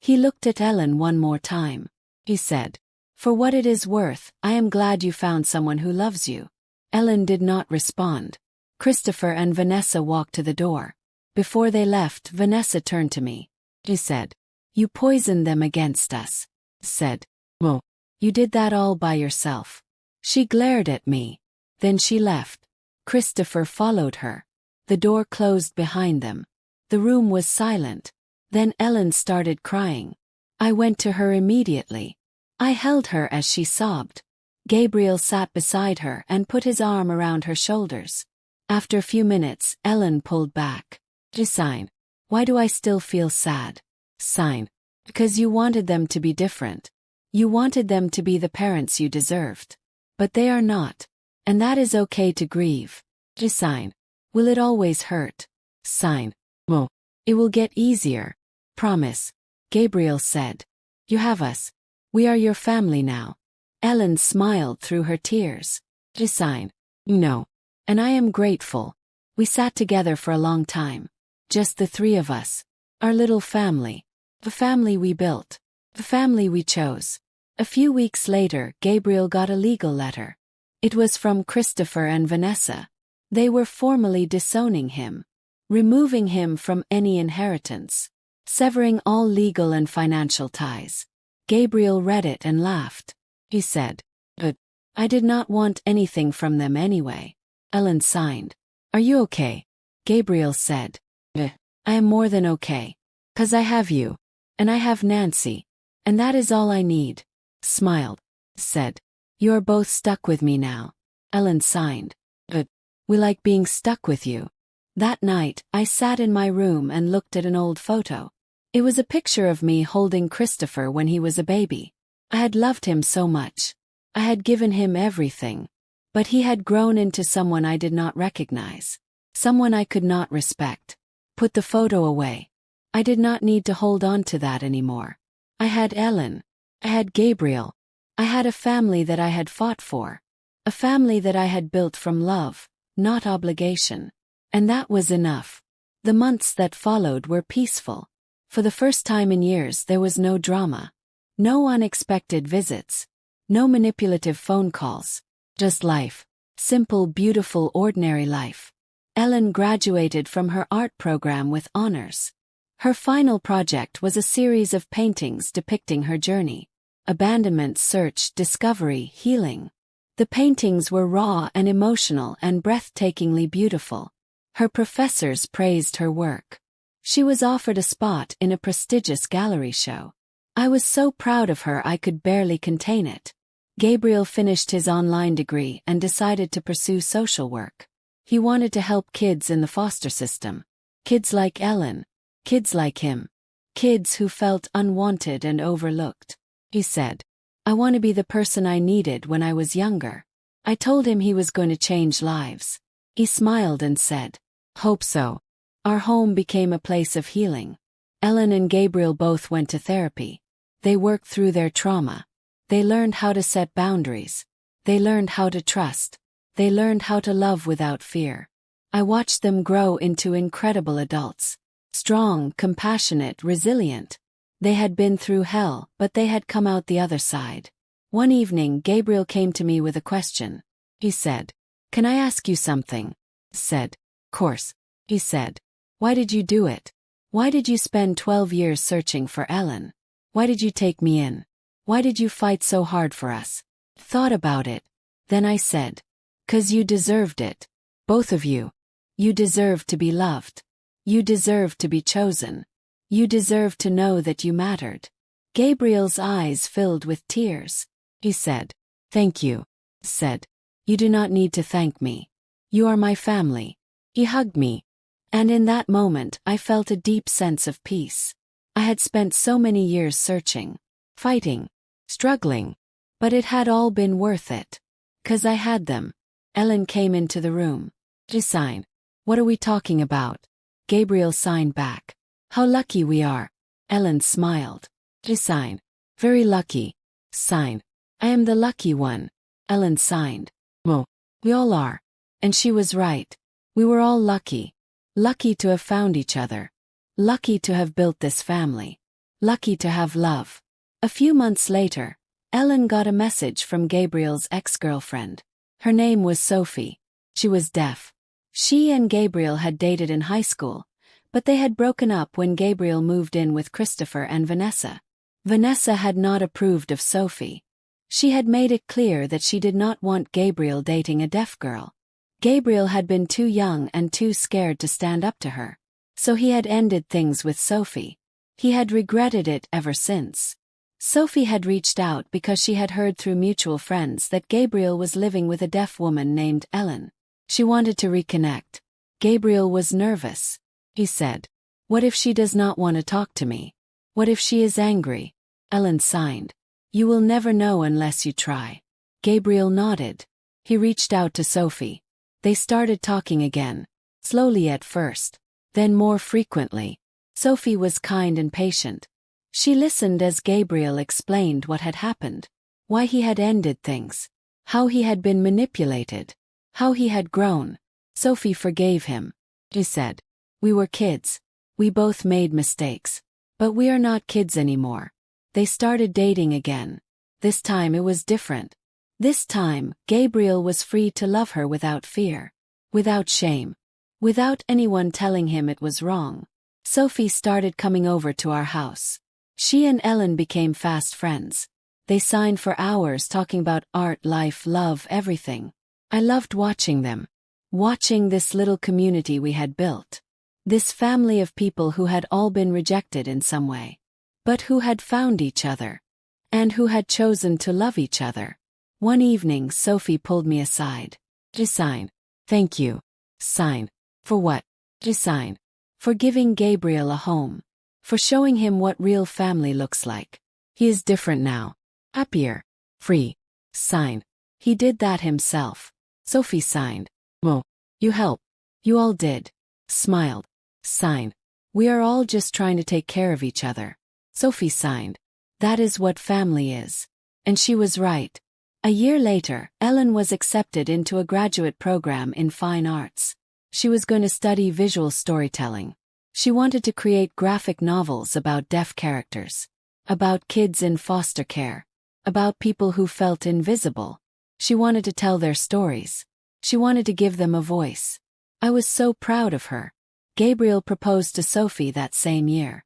He looked at Ellen one more time. He said, for what it is worth, I am glad you found someone who loves you. Ellen did not respond. Christopher and Vanessa walked to the door. Before they left, Vanessa turned to me. She said, you poisoned them against us. Said, well, you did that all by yourself. She glared at me. Then she left. Christopher followed her. The door closed behind them. The room was silent. Then Ellen started crying. I went to her immediately. I held her as she sobbed. Gabriel sat beside her and put his arm around her shoulders. After a few minutes, Ellen pulled back. She sighed. Why do I still feel sad? Sighed. Because you wanted them to be different. You wanted them to be the parents you deserved. But they are not. And that is okay to grieve. She sighed. Will it always hurt? Sighed. Well, it will get easier. Promise. Gabriel said. You have us. We are your family now. Ellen smiled through her tears. She sighed. No. And I am grateful. We sat together for a long time. Just the 3 of us. Our little family. The family we built. The family we chose. A few weeks later, Gabriel got a legal letter. It was from Christopher and Vanessa. They were formally disowning him. Removing him from any inheritance. Severing all legal and financial ties. Gabriel read it and laughed. he said. But I did not want anything from them anyway. Ellen signed. Are you okay? Gabriel said. I am more than okay. 'Cause I have you. And I have Nancy. And that is all I need. Smiled. Said. You are both stuck with me now. Ellen signed. But we like being stuck with you. That night, I sat in my room and looked at an old photo. It was a picture of me holding Christopher when he was a baby. I had loved him so much. I had given him everything. But he had grown into someone I did not recognize. Someone I could not respect. Put the photo away. I did not need to hold on to that anymore. I had Ellen. I had Gabriel. I had a family that I had fought for. A family that I had built from love, not obligation. And that was enough. The months that followed were peaceful. For the first time in years there was no drama. No unexpected visits. No manipulative phone calls. Just life. Simple, beautiful, ordinary life. Ellen graduated from her art program with honors. Her final project was a series of paintings depicting her journey. Abandonment, search, discovery, healing. The paintings were raw and emotional and breathtakingly beautiful. Her professors praised her work. She was offered a spot in a prestigious gallery show. I was so proud of her I could barely contain it. Gabriel finished his online degree and decided to pursue social work. He wanted to help kids in the foster system. Kids like Ellen. Kids like him. Kids who felt unwanted and overlooked. He said, I want to be the person I needed when I was younger. I told him he was going to change lives. He smiled and said, hope so. Our home became a place of healing. Ellen and Gabriel both went to therapy. They worked through their trauma. They learned how to set boundaries. They learned how to trust. They learned how to love without fear. I watched them grow into incredible adults. Strong, compassionate, resilient. They had been through hell, but they had come out the other side. One evening, Gabriel came to me with a question. He said, can I ask you something? Said, course. He said, why did you do it? Why did you spend 12 years searching for Ellen? Why did you take me in? Why did you fight so hard for us? Thought about it. Then I said, 'Cause you deserved it. Both of you. You deserved to be loved. You deserved to be chosen. You deserved to know that you mattered. Gabriel's eyes filled with tears. He said, thank you. Said, you do not need to thank me. You are my family. He hugged me. And in that moment I felt a deep sense of peace. I had spent so many years searching, fighting, struggling. But it had all been worth it. 'Cause I had them. Ellen came into the room. She signed. What are we talking about? Gabriel signed back. How lucky we are. Ellen smiled. She signed. Very lucky. Signed. I am the lucky one. Ellen signed. Oh, we all are. And she was right. We were all lucky. Lucky to have found each other. Lucky to have built this family. Lucky to have love. A few months later, Ellen got a message from Gabriel's ex-girlfriend. Her name was Sophie. She was deaf. She and Gabriel had dated in high school, but they had broken up when Gabriel moved in with Christopher and Vanessa. Vanessa had not approved of Sophie. She had made it clear that she did not want Gabriel dating a deaf girl. Gabriel had been too young and too scared to stand up to her. So he had ended things with Sophie. He had regretted it ever since. Sophie had reached out because she had heard through mutual friends that Gabriel was living with a deaf woman named Ellen. She wanted to reconnect. Gabriel was nervous. He said, what if she does not want to talk to me? What if she is angry? Ellen signed. You will never know unless you try. Gabriel nodded. He reached out to Sophie. They started talking again. Slowly at first. Then more frequently. Sophie was kind and patient. She listened as Gabriel explained what had happened. Why he had ended things. How he had been manipulated. How he had grown. Sophie forgave him. She said, we were kids. We both made mistakes. But we are not kids anymore. They started dating again. This time it was different. This time, Gabriel was free to love her without fear. Without shame. Without anyone telling him it was wrong. Sophie started coming over to our house. She and Ellen became fast friends. They signed for hours talking about art, life, love, everything. I loved watching them. Watching this little community we had built. This family of people who had all been rejected in some way. But who had found each other. And who had chosen to love each other. One evening Sophie pulled me aside. Sign. Thank you. Sign. For what? Sign. For giving Gabriel a home. For showing him what real family looks like. He is different now. Happier. Free. Sign. He did that himself. Sophie signed. Well, you helped. You all did. Smiled. Sign. We are all just trying to take care of each other. Sophie signed. That is what family is. And she was right. A year later, Ellen was accepted into a graduate program in fine arts. She was going to study visual storytelling. She wanted to create graphic novels about deaf characters. About kids in foster care. About people who felt invisible. She wanted to tell their stories. She wanted to give them a voice. I was so proud of her. Gabriel proposed to Sophie that same year.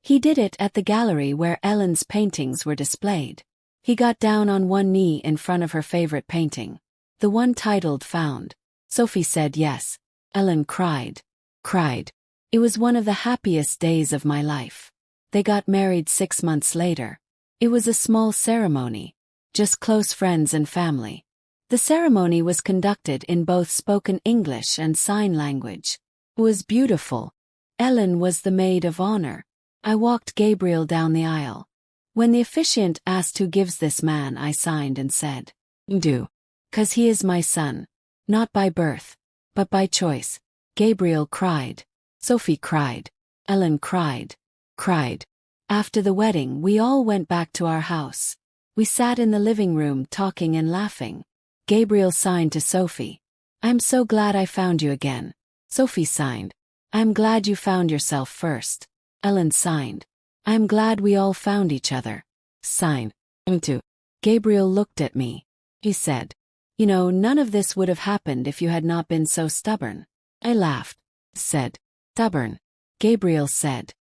He did it at the gallery where Ellen's paintings were displayed. He got down on one knee in front of her favorite painting. The one titled Found. Sophie said yes. Ellen cried. Cried. It was one of the happiest days of my life. They got married 6 months later. It was a small ceremony. Just close friends and family. The ceremony was conducted in both spoken English and sign language. It was beautiful. Ellen was the maid of honor. I walked Gabriel down the aisle. When the officiant asked who gives this man, I signed and said, do. 'Cause he is my son. Not by birth, but by choice. Gabriel cried. Sophie cried. Ellen cried. Cried. After the wedding, we all went back to our house. We sat in the living room talking and laughing. Gabriel signed to Sophie. I'm so glad I found you again. Sophie signed. I'm glad you found yourself first. Ellen signed. I'm glad we all found each other. Sign. Too. Gabriel looked at me. He said, you know, none of this would have happened if you had not been so stubborn. I laughed. Said, stubborn. Gabriel said,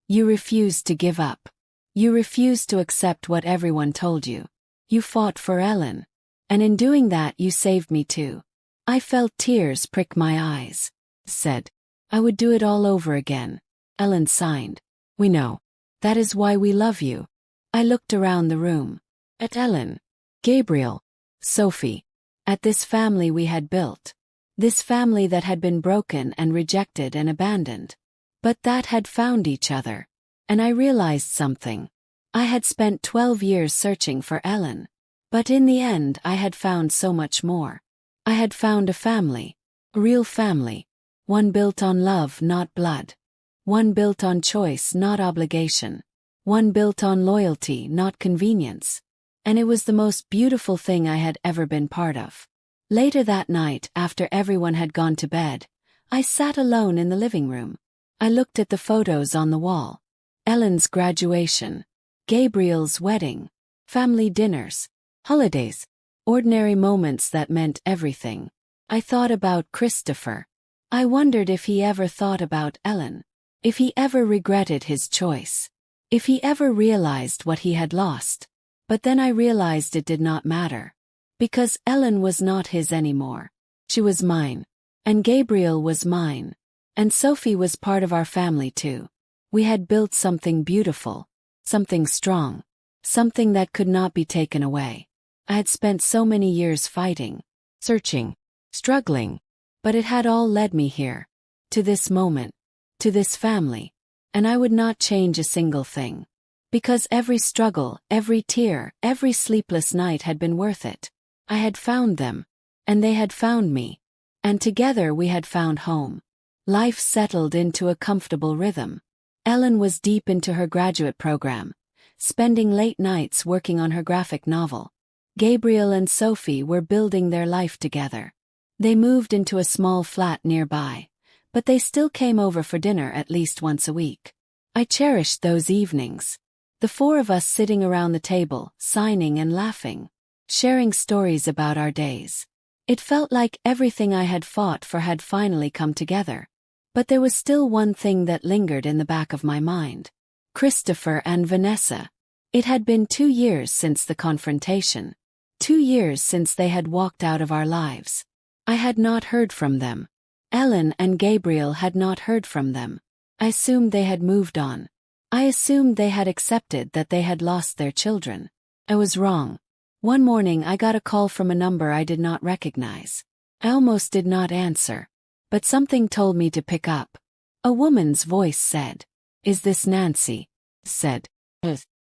you refused to give up. You refused to accept what everyone told you. You fought for Ellen. And in doing that you saved me too. I felt tears prick my eyes. Said, I would do it all over again. Ellen signed. We know. That is why we love you. I looked around the room. At Ellen. Gabriel. Sophie. At this family we had built. This family that had been broken and rejected and abandoned. But that had found each other. And I realized something. I had spent 12 years searching for Ellen. But in the end I had found so much more. I had found a family. A real family. One built on love, not blood. One built on choice, not obligation. One built on loyalty, not convenience. And it was the most beautiful thing I had ever been part of. Later that night, after everyone had gone to bed, I sat alone in the living room. I looked at the photos on the wall. Ellen's graduation. Gabriel's wedding. Family dinners. Holidays. Ordinary moments that meant everything. I thought about Christopher. I wondered if he ever thought about Ellen. If he ever regretted his choice. If he ever realized what he had lost. But then I realized it did not matter. Because Ellen was not his anymore. She was mine. And Gabriel was mine. And Sophie was part of our family too. We had built something beautiful. Something strong. Something that could not be taken away. I had spent so many years fighting. Searching. Struggling. But it had all led me here. To this moment. To this family. And I would not change a single thing. Because every struggle, every tear, every sleepless night had been worth it. I had found them. And they had found me. And together we had found home. Life settled into a comfortable rhythm. Ellen was deep into her graduate program, spending late nights working on her graphic novel. Gabriel and Sophie were building their life together. They moved into a small flat nearby. But they still came over for dinner at least once a week. I cherished those evenings. The four of us sitting around the table, signing and laughing. Sharing stories about our days. It felt like everything I had fought for had finally come together. But there was still one thing that lingered in the back of my mind. Christopher and Vanessa. It had been 2 years since the confrontation. 2 years since they had walked out of our lives. I had not heard from them. Ellen and Gabriel had not heard from them. I assumed they had moved on. I assumed they had accepted that they had lost their children. I was wrong. One morning I got a call from a number I did not recognize. I almost did not answer. But something told me to pick up. A woman's voice said, "Is this Nancy?" Said,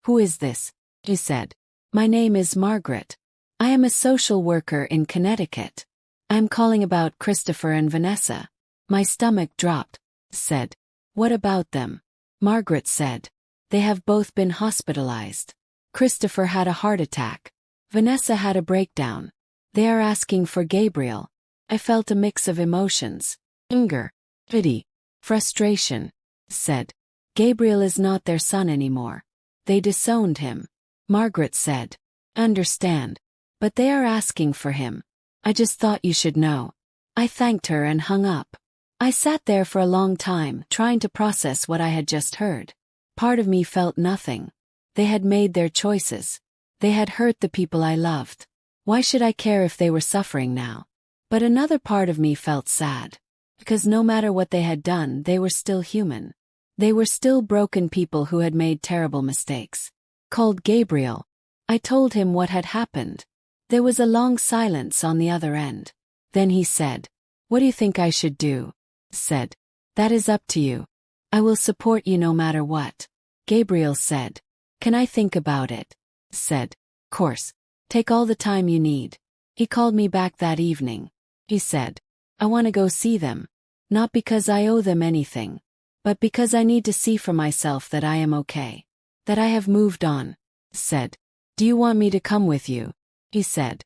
"Who is this?" He said, "My name is Margaret. I am a social worker in Connecticut. I am calling about Christopher and Vanessa." My stomach dropped. Said, "What about them?" Margaret said, "They have both been hospitalized. Christopher had a heart attack. Vanessa had a breakdown. They are asking for Gabriel." I felt a mix of emotions. Anger, pity, frustration. Said, "Gabriel is not their son anymore. They disowned him." Margaret said, "Understand. But they are asking for him. I just thought you should know." I thanked her and hung up. I sat there for a long time, trying to process what I had just heard. Part of me felt nothing. They had made their choices. They had hurt the people I loved. Why should I care if they were suffering now? But another part of me felt sad. Because no matter what they had done, they were still human. They were still broken people who had made terrible mistakes. Called Gabriel. I told him what had happened. There was a long silence on the other end. Then he said, "What do you think I should do?" Said, "That is up to you. I will support you no matter what." Gabriel said, "Can I think about it?" Said, "Course. Take all the time you need." He called me back that evening. He said, "I want to go see them. Not because I owe them anything. But because I need to see for myself that I am okay. That I have moved on." Said, "Do you want me to come with you?" He said,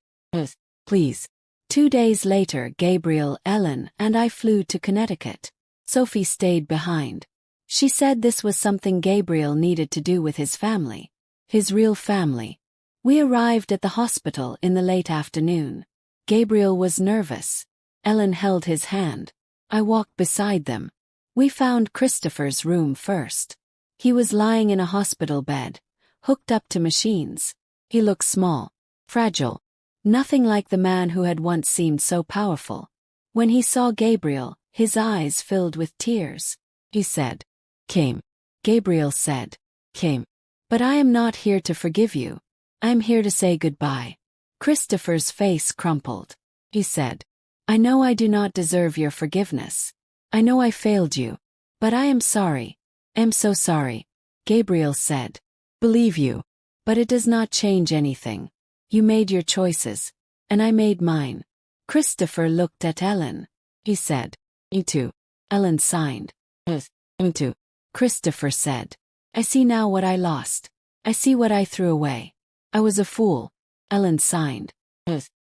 "Please." 2 days later, Gabriel, Ellen, and I flew to Connecticut. Sophie stayed behind. She said this was something Gabriel needed to do with his family. His real family. We arrived at the hospital in the late afternoon. Gabriel was nervous. Ellen held his hand. I walked beside them. We found Christopher's room first. He was lying in a hospital bed, hooked up to machines. He looked small, fragile. Nothing like the man who had once seemed so powerful. When he saw Gabriel, his eyes filled with tears. He said, "Came." Gabriel said, "Came. But I am not here to forgive you. I am here to say goodbye." Christopher's face crumpled. He said, "I know I do not deserve your forgiveness. I know I failed you. But I am sorry. I'm so sorry." Gabriel said, "Believe you. But it does not change anything. You made your choices. And I made mine." Christopher looked at Ellen. He said, "Me too." Ellen signed. Me too." Christopher said, "I see now what I lost. I see what I threw away. I was a fool." Ellen signed.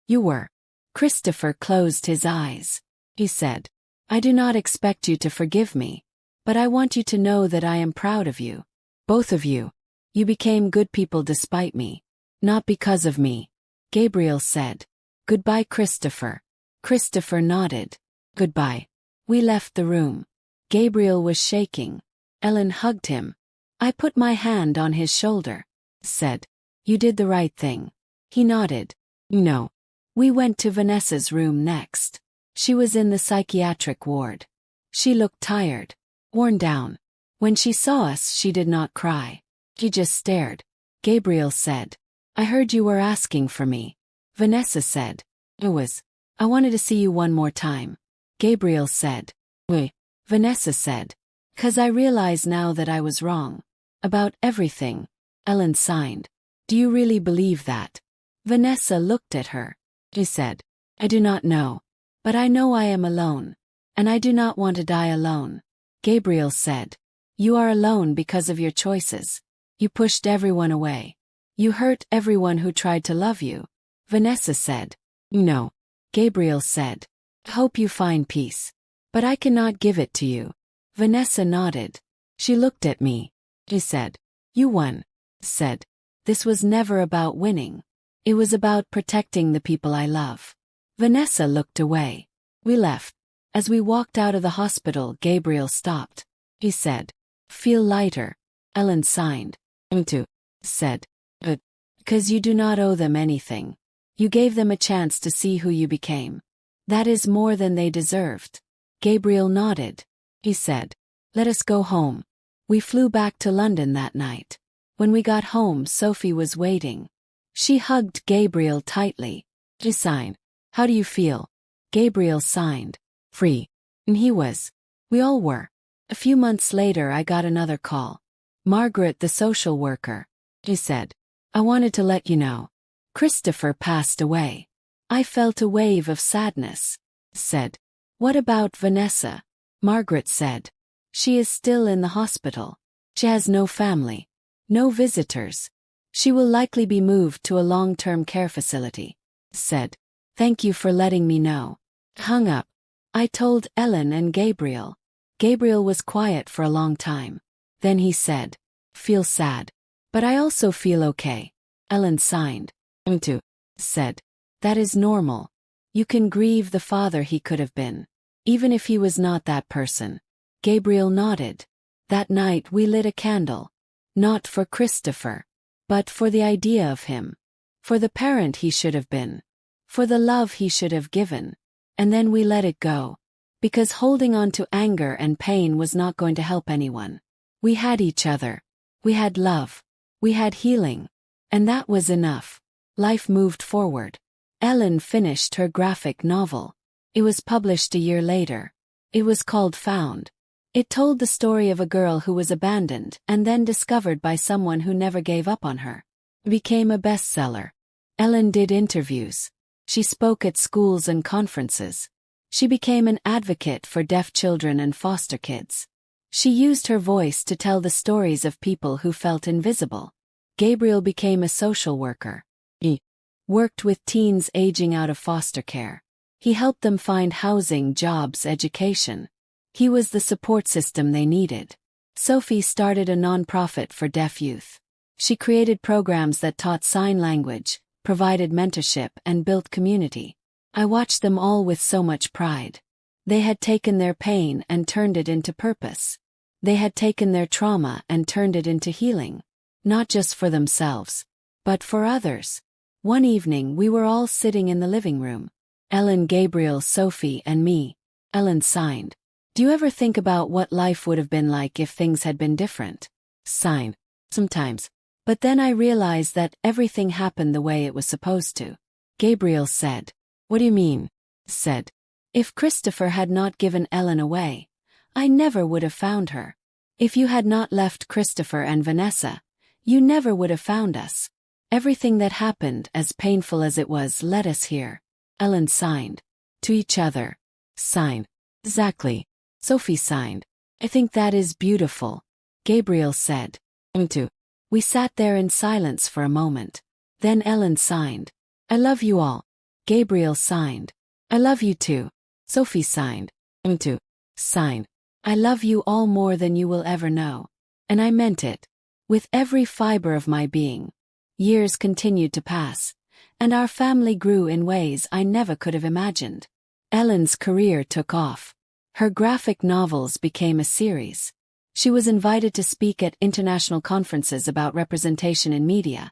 "You were." Christopher closed his eyes. He said, "I do not expect you to forgive me. But I want you to know that I am proud of you. Both of you. You became good people despite me. Not because of me." Gabriel said, "Goodbye, Christopher." Christopher nodded. "Goodbye." We left the room. Gabriel was shaking. Ellen hugged him. I put my hand on his shoulder. Said, "You did the right thing." He nodded. "No." We went to Vanessa's room next. She was in the psychiatric ward. She looked tired, worn down. When she saw us, she did not cry. She just stared. Gabriel said, "I heard you were asking for me." Vanessa said, I wanted to see you one more time." Gabriel said, "Oui." Vanessa said, "'Cause I realize now that I was wrong. About everything." Ellen signed. "Do you really believe that?" Vanessa looked at her. She said, "I do not know. But I know I am alone. And I do not want to die alone." Gabriel said, "You are alone because of your choices. You pushed everyone away. You hurt everyone who tried to love you." Vanessa said, "No." Gabriel said, "I hope you find peace. But I cannot give it to you." Vanessa nodded. She looked at me. She said, "You won." Said, "This was never about winning. It was about protecting the people I love." Vanessa looked away. We left. As we walked out of the hospital, Gabriel stopped. He said, "Feel lighter." Ellen signed. "Me too." said. But, 'cause you do not owe them anything. You gave them a chance to see who you became. That is more than they deserved. Gabriel nodded. He said, let us go home. We flew back to London that night. When we got home, Sophie was waiting. She hugged Gabriel tightly. She signed. How do you feel? Gabriel signed. Free. And he was. We all were. A few months later I got another call. Margaret, the social worker. She said, I wanted to let you know. Christopher passed away. I felt a wave of sadness. Said, what about Vanessa? Margaret said, she is still in the hospital. She has no family. No visitors. She will likely be moved to a long-term care facility. Said, thank you for letting me know. Hung up. I told Ellen and Gabriel. Gabriel was quiet for a long time. Then he said, feel sad. But I also feel okay. Ellen signed. Me too. Said, that is normal. You can grieve the father he could have been, even if he was not that person. Gabriel nodded. That night we lit a candle. Not for Christopher, but for the idea of him. For the parent he should have been. For the love he should have given. And then we let it go. Because holding on to anger and pain was not going to help anyone. We had each other. We had love. We had healing. And that was enough. Life moved forward. Ellen finished her graphic novel. It was published a year later. It was called Found. It told the story of a girl who was abandoned and then discovered by someone who never gave up on her. It became a bestseller. Ellen did interviews. She spoke at schools and conferences. She became an advocate for deaf children and foster kids. She used her voice to tell the stories of people who felt invisible. Gabriel became a social worker. He worked with teens aging out of foster care. He helped them find housing, jobs, education. He was the support system they needed. Sophie started a nonprofit for deaf youth. She created programs that taught sign language, provided mentorship, and built community. I watched them all with so much pride. They had taken their pain and turned it into purpose. They had taken their trauma and turned it into healing. Not just for themselves, but for others. One evening we were all sitting in the living room. Ellen, Gabriel, Sophie, and me. Ellen signed. Do you ever think about what life would have been like if things had been different? Signed. Sometimes. But then I realized that everything happened the way it was supposed to. Gabriel said. What do you mean? Said. If Christopher had not given Ellen away, I never would have found her. If you had not left Christopher and Vanessa, you never would have found us. Everything that happened, as painful as it was, led us here. Ellen signed. To each other. Signed. Exactly. Sophie signed. I think that is beautiful. Gabriel said. Me too. We sat there in silence for a moment. Then Ellen signed. I love you all. Gabriel signed. I love you too. Sophie signed. Me too. Signed. I love you all more than you will ever know. And I meant it. With every fiber of my being. Years continued to pass, and our family grew in ways I never could have imagined. Ellen's career took off. Her graphic novels became a series. She was invited to speak at international conferences about representation in media,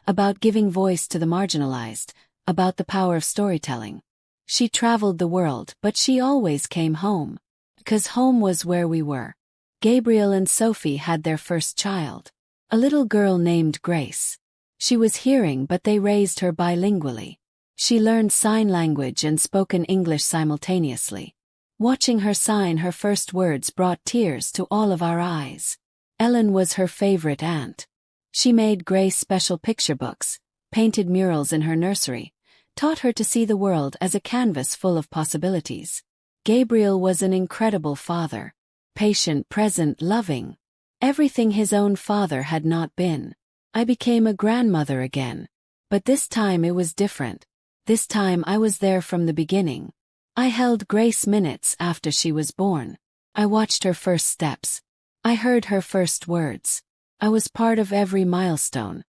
about giving voice to the marginalized, about the power of storytelling. She traveled the world, but she always came home. Because home was where we were. Gabriel and Sophie had their first child. A little girl named Grace. She was hearing, but they raised her bilingually. She learned sign language and spoken English simultaneously. Watching her sign her first words brought tears to all of our eyes. Ellen was her favorite aunt. She made Grace special picture books, painted murals in her nursery, taught her to see the world as a canvas full of possibilities. Gabriel was an incredible father. Patient, present, loving. Everything his own father had not been. I became a grandmother again. But this time it was different. This time I was there from the beginning. I held Grace minutes after she was born. I watched her first steps. I heard her first words. I was part of every milestone.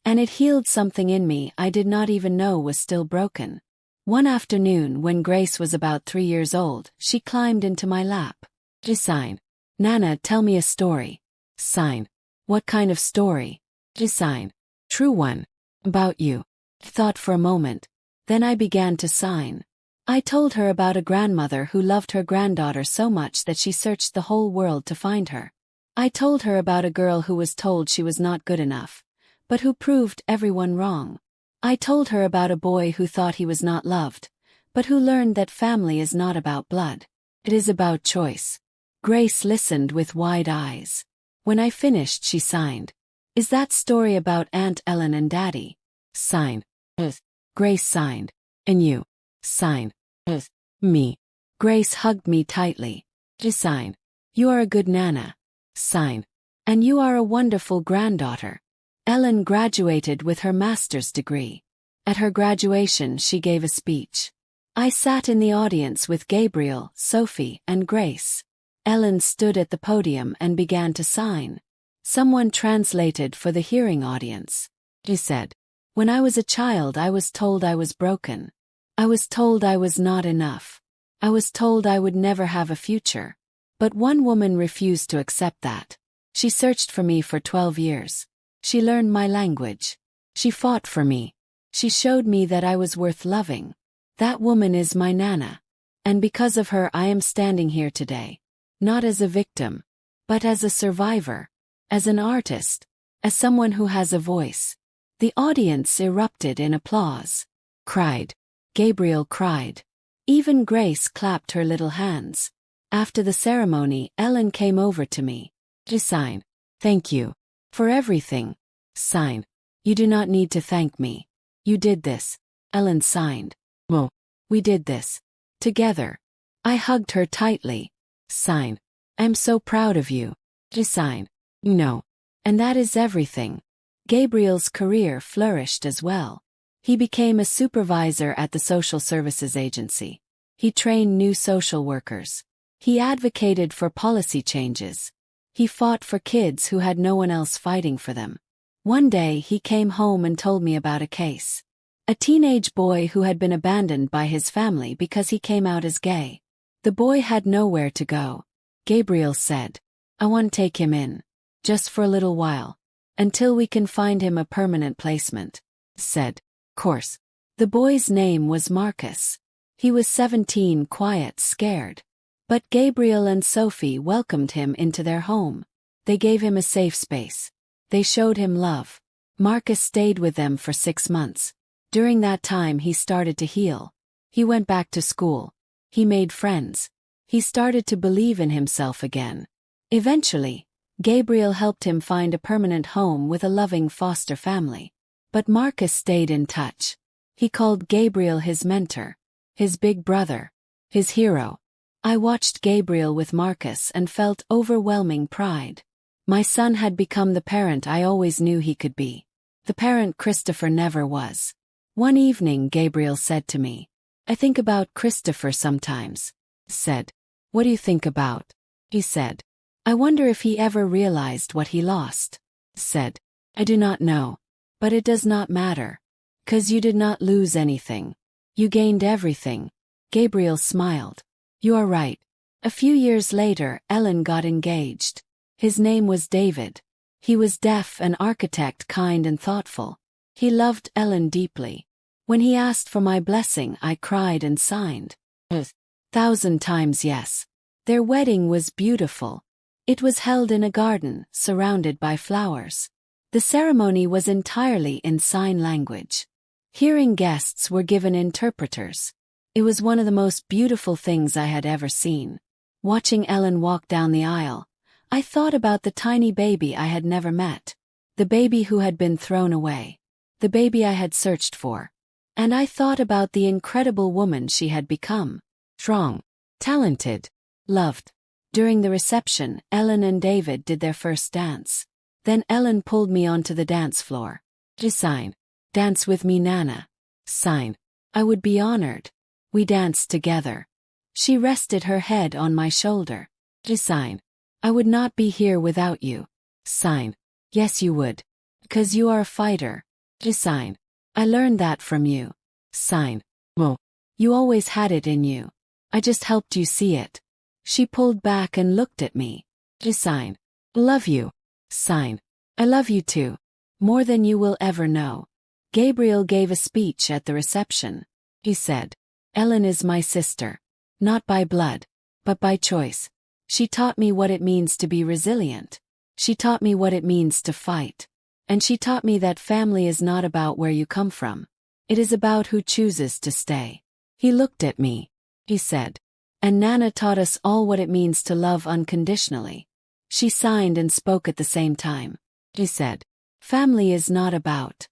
And it healed something in me I did not even know was still broken. One afternoon when Grace was about 3 years old, she climbed into my lap. She signed. Nana, tell me a story. Sign. What kind of story? Sign. True one. About you. Thought for a moment. Then I began to sign. I told her about a grandmother who loved her granddaughter so much that she searched the whole world to find her. I told her about a girl who was told she was not good enough, but who proved everyone wrong. I told her about a boy who thought he was not loved, but who learned that family is not about blood. It is about choice. Grace listened with wide eyes. When I finished, she signed. Is that story about Aunt Ellen and Daddy? Sign. Grace signed. And you? Sign. Me. Grace hugged me tightly. Sign. You are a good Nana. Sign. And you are a wonderful granddaughter. Ellen graduated with her master's degree. At her graduation, she gave a speech. I sat in the audience with Gabriel, Sophie, and Grace. Ellen stood at the podium and began to sign. Someone translated for the hearing audience. She said, "When I was a child, I was told I was broken. I was told I was not enough. I was told I would never have a future. But one woman refused to accept that. She searched for me for 12 years. She learned my language. She fought for me. She showed me that I was worth loving. That woman is my Nana. And because of her, I am standing here today. Not as a victim, but as a survivor, as an artist, as someone who has a voice." The audience erupted in applause. Cried. Gabriel cried. Even Grace clapped her little hands. After the ceremony, Ellen came over to me. Sign. Thank you. For everything. Sign. You do not need to thank me. You did this. Ellen signed. Well, we did this. Together. I hugged her tightly. Sign. I'm so proud of you. Sign. No. And that is everything. Gabriel's career flourished as well. He became a supervisor at the social services agency. He trained new social workers. He advocated for policy changes. He fought for kids who had no one else fighting for them. One day he came home and told me about a case. A teenage boy who had been abandoned by his family because he came out as gay. The boy had nowhere to go. Gabriel said, "I want to take him in. Just for a little while. Until we can find him a permanent placement." Said, "Course." The boy's name was Marcus. He was 17, quiet, scared. But Gabriel and Sophie welcomed him into their home. They gave him a safe space. They showed him love. Marcus stayed with them for 6 months. During that time he started to heal. He went back to school. He made friends. He started to believe in himself again. Eventually, Gabriel helped him find a permanent home with a loving foster family. But Marcus stayed in touch. He called Gabriel his mentor, his big brother, his hero. I watched Gabriel with Marcus and felt overwhelming pride. My son had become the parent I always knew he could be. The parent Christopher never was. One evening Gabriel said to me, "I think about Christopher sometimes." Said, "What do you think about?" He said, "I wonder if he ever realized what he lost." Said, "I do not know. But it does not matter. 'Cause you did not lose anything. You gained everything." Gabriel smiled. "You are right." A few years later, Ellen got engaged. His name was David. He was deaf, an architect, kind and thoughtful. He loved Ellen deeply. When he asked for my blessing, I cried and signed. 1,000 times yes. Their wedding was beautiful. It was held in a garden, surrounded by flowers. The ceremony was entirely in sign language. Hearing guests were given interpreters. It was one of the most beautiful things I had ever seen. Watching Ellen walk down the aisle, I thought about the tiny baby I had never met. The baby who had been thrown away. The baby I had searched for. And I thought about the incredible woman she had become. Strong, talented, loved. During the reception, Ellen and David did their first dance. Then Ellen pulled me onto the dance floor. Sign. "Dance with me, Nana." Sign. "I would be honored." We danced together. She rested her head on my shoulder. Sign. "I would not be here without you." Sign. "Yes, you would. 'Cause you are a fighter." Sign. "I learned that from you." Sign. "Well, you always had it in you. I just helped you see it." She pulled back and looked at me. Sign. "Love you." Sign. "I love you too." More than you will ever know. Gabriel gave a speech at the reception. He said, Ellen is my sister. Not by blood, but by choice. She taught me what it means to be resilient. She taught me what it means to fight. And she taught me that family is not about where you come from. It is about who chooses to stay. He looked at me. He said, and Nana taught us all what it means to love unconditionally. She signed and spoke at the same time. He said, family is not about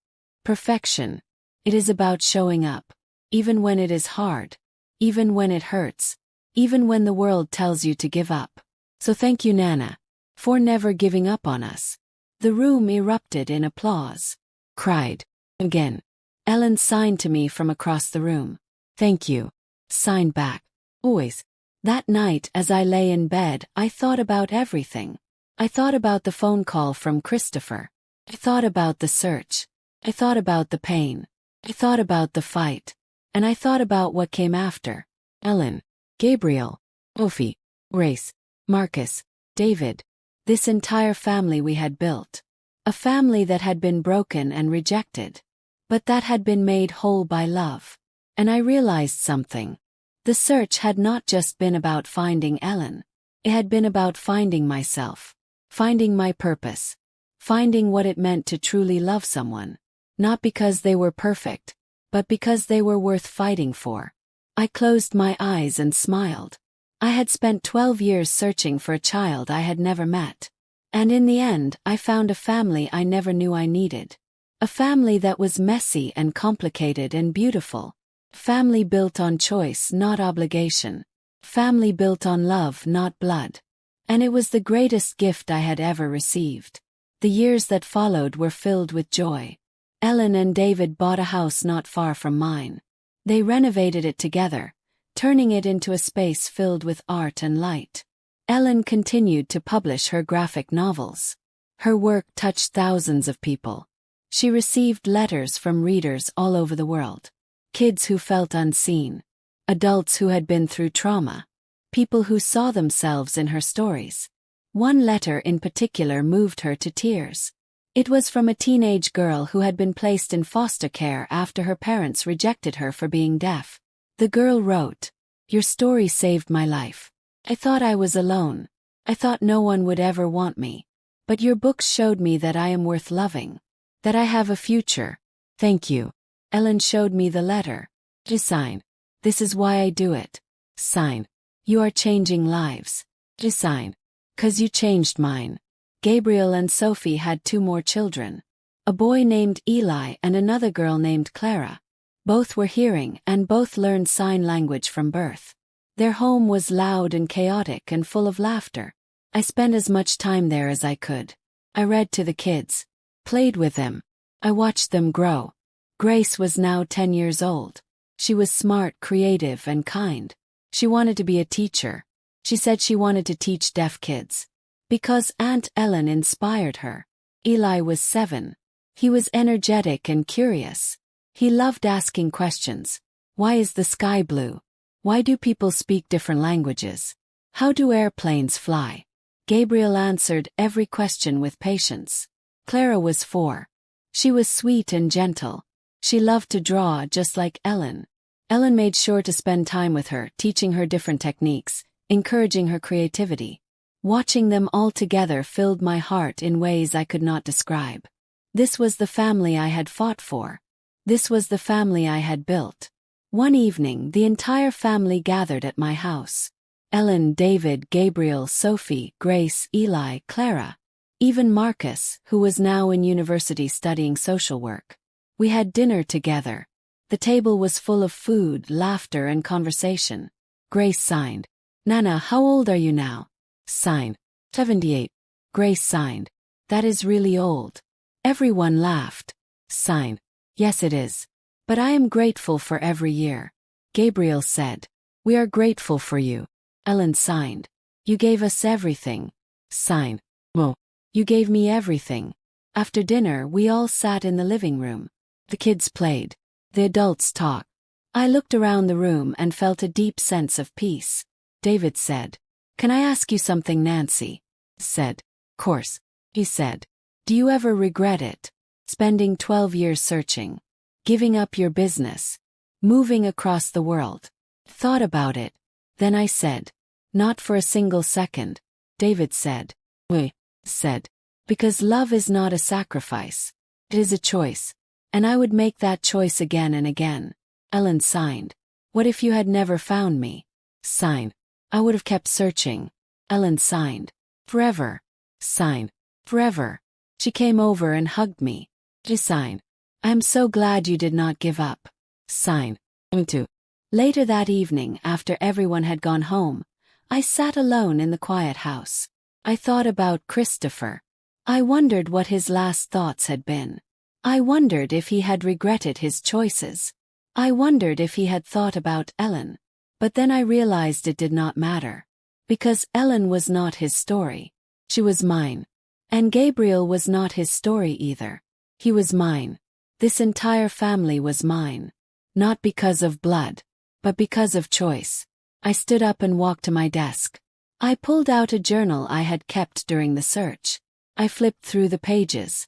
perfection. It is about showing up, even when it is hard, even when it hurts, even when the world tells you to give up. So thank you, Nana, for never giving up on us. The room erupted in applause. Cried. Again. Ellen signed to me from across the room. Thank you. Signed back. Always. That night as I lay in bed, I thought about everything. I thought about the phone call from Christopher. I thought about the search. I thought about the pain. I thought about the fight. And I thought about what came after. Ellen, Gabriel, Sophie, Grace, Marcus, David. This entire family we had built. A family that had been broken and rejected, but that had been made whole by love. And I realized something. The search had not just been about finding Ellen. It had been about finding myself, finding my purpose, finding what it meant to truly love someone. Not because they were perfect, but because they were worth fighting for. I closed my eyes and smiled. I had spent 12 years searching for a child I had never met. And in the end, I found a family I never knew I needed. A family that was messy and complicated and beautiful. Family built on choice, not obligation. Family built on love, not blood. And it was the greatest gift I had ever received. The years that followed were filled with joy. Ellen and David bought a house not far from mine. They renovated it together, turning it into a space filled with art and light. Ellen continued to publish her graphic novels. Her work touched thousands of people. She received letters from readers all over the world. Kids who felt unseen. Adults who had been through trauma. People who saw themselves in her stories. One letter in particular moved her to tears. It was from a teenage girl who had been placed in foster care after her parents rejected her for being deaf. The girl wrote, "Your story saved my life. I thought I was alone. I thought no one would ever want me. But your books showed me that I am worth loving. That I have a future. Thank you." Ellen showed me the letter. She signed, "This is why I do it." Signed, "You are changing lives." She signed, "'Cause you changed mine." Gabriel and Sophie had 2 more children. A boy named Eli and another girl named Clara. Both were hearing and both learned sign language from birth. Their home was loud and chaotic and full of laughter. I spent as much time there as I could. I read to the kids, played with them. I watched them grow. Grace was now 10 years old. She was smart, creative, and kind. She wanted to be a teacher. She said she wanted to teach deaf kids. Because Aunt Ellen inspired her. Eli was 7. He was energetic and curious. He loved asking questions. Why is the sky blue? Why do people speak different languages? How do airplanes fly? Gabriel answered every question with patience. Clara was 4. She was sweet and gentle. She loved to draw just like Ellen. Ellen made sure to spend time with her, teaching her different techniques, encouraging her creativity. Watching them all together filled my heart in ways I could not describe. This was the family I had fought for. This was the family I had built. One evening, the entire family gathered at my house. Ellen, David, Gabriel, Sophie, Grace, Eli, Clara. Even Marcus, who was now in university studying social work. We had dinner together. The table was full of food, laughter, and conversation. Grace signed, "Nana, how old are you now?" Signed, 78. Grace signed, "That is really old." Everyone laughed. Signed, "Yes it is. But I am grateful for every year." Gabriel said, "We are grateful for you." Ellen signed, "You gave us everything." Signed, "Well, you gave me everything." After dinner, we all sat in the living room. The kids played. The adults talked. I looked around the room and felt a deep sense of peace. David said, "Can I ask you something, Nancy?" Said, "Course." He said, "Do you ever regret it?" spending 12 years searching, giving up your business, moving across the world. Thought about it. Then I said, not for a single second. David said. We said, because love is not a sacrifice. It is a choice. And I would make that choice again and again. Ellen signed. What if you had never found me? Signed. I would have kept searching. Ellen signed. Forever. Signed. Forever. She came over and hugged me. She signed. I am so glad you did not give up. Signed. Me too. Later that evening, after everyone had gone home, I sat alone in the quiet house. I thought about Christopher. I wondered what his last thoughts had been. I wondered if he had regretted his choices. I wondered if he had thought about Ellen. But then I realized it did not matter. Because Ellen was not his story. She was mine. And Gabriel was not his story either. He was mine. This entire family was mine. Not because of blood, but because of choice. I stood up and walked to my desk. I pulled out a journal I had kept during the search. I flipped through the pages.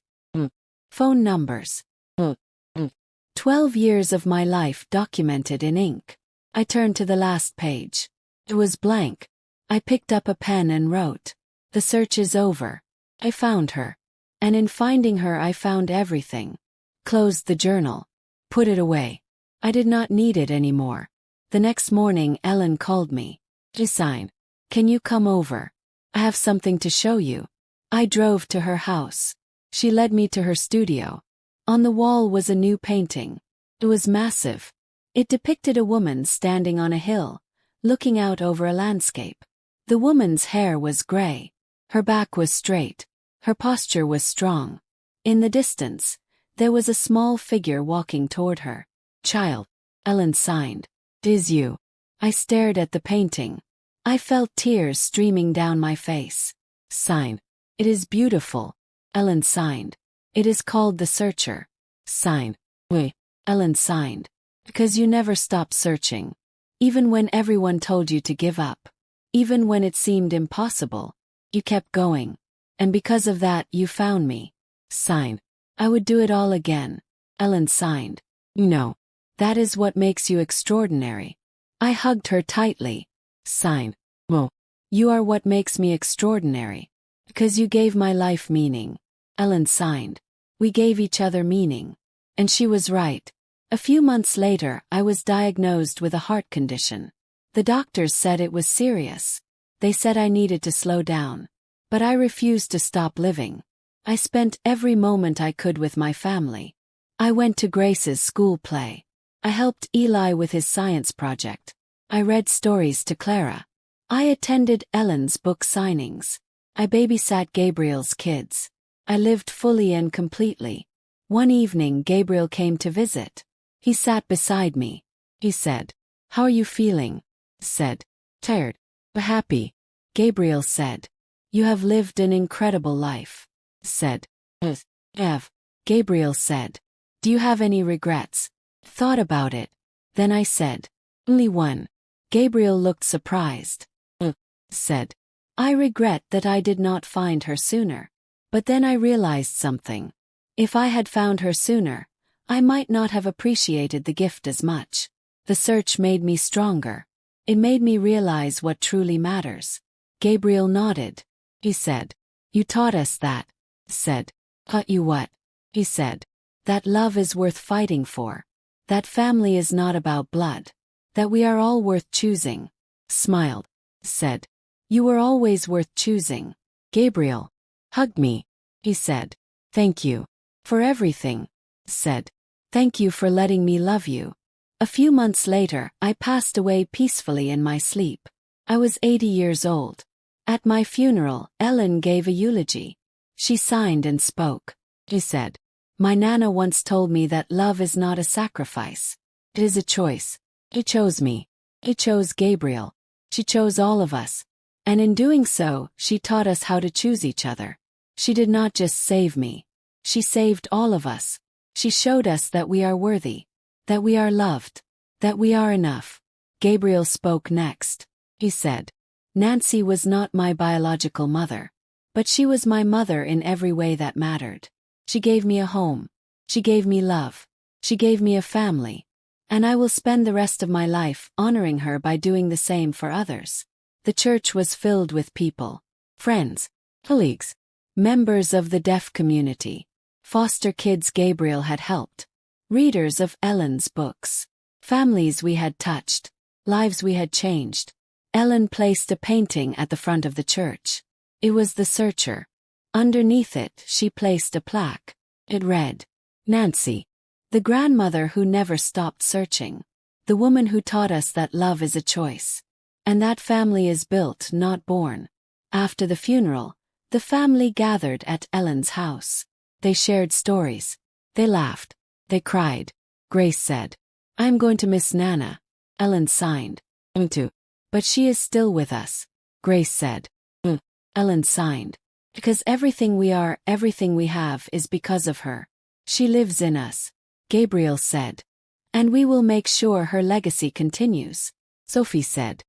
Phone numbers. 12 years of my life documented in ink. I turned to the last page. It was blank. I picked up a pen and wrote. The search is over. I found her. And in finding her I found everything. Closed the journal. Put it away. I did not need it anymore. The next morning Ellen called me. She signed. Can you come over? I have something to show you. I drove to her house. She led me to her studio. On the wall was a new painting. It was massive. It depicted a woman standing on a hill, looking out over a landscape. The woman's hair was gray. Her back was straight. Her posture was strong. In the distance, there was a small figure walking toward her. Child. Ellen signed. It is you. I stared at the painting. I felt tears streaming down my face. Signed. It is beautiful. Ellen signed. It is called The Searcher. Signed. Oui. Ellen signed. Because you never stopped searching. Even when everyone told you to give up. Even when it seemed impossible. You kept going. And because of that you found me. Signed. I would do it all again. Ellen signed. You know. That is what makes you extraordinary. I hugged her tightly. Signed. Well, you are what makes me extraordinary. Because you gave my life meaning. Ellen signed. We gave each other meaning. And she was right. A few months later, I was diagnosed with a heart condition. The doctors said it was serious. They said I needed to slow down. But I refused to stop living. I spent every moment I could with my family. I went to Grace's school play. I helped Eli with his science project. I read stories to Clara. I attended Ellen's book signings. I babysat Gabriel's kids. I lived fully and completely. One evening Gabriel came to visit. He sat beside me. He said, "How are you feeling?" Said, "Tired, but happy." Gabriel said, "You have lived an incredible life." Said, "Have." Gabriel said, "Do you have any regrets?" Thought about it. Then I said, "Only one." Gabriel looked surprised. Said, "I regret that I did not find her sooner." But then I realized something. If I had found her sooner, I might not have appreciated the gift as much. The search made me stronger. It made me realize what truly matters. Gabriel nodded. He said, "You taught us that." Said, "Taught you what?" He said, "That love is worth fighting for. That family is not about blood. That we are all worth choosing." Smiled. Said, "You were always worth choosing." Gabriel hugged me. He said, "Thank you for everything." Said, "Thank you for letting me love you." A few months later, I passed away peacefully in my sleep. I was 80 years old. At my funeral, Ellen gave a eulogy. She signed and spoke. She said, "My Nana once told me that love is not a sacrifice. It is a choice. She chose me. She chose Gabriel. She chose all of us. And in doing so, she taught us how to choose each other. She did not just save me. She saved all of us. She showed us that we are worthy. That we are loved. That we are enough." Gabriel spoke next. He said, "Nancy was not my biological mother. But she was my mother in every way that mattered. She gave me a home. She gave me love. She gave me a family. And I will spend the rest of my life honoring her by doing the same for others. The church was filled with people. Friends, colleagues, members of the deaf community, foster kids Gabriel had helped, readers of Ellen's books, families we had touched, lives we had changed. Ellen placed a painting at the front of the church. It was The Searcher. Underneath it, she placed a plaque. It read, Nancy, the grandmother who never stopped searching, the woman who taught us that love is a choice, and that family is built, not born. After the funeral, the family gathered at Ellen's house. They shared stories. They laughed. They cried. Grace said, I'm going to miss Nana. Ellen signed. Too. But she is still with us. Grace said. Ellen signed. Because everything we are, everything we have is because of her. She lives in us. Gabriel said. And we will make sure her legacy continues. Sophie said.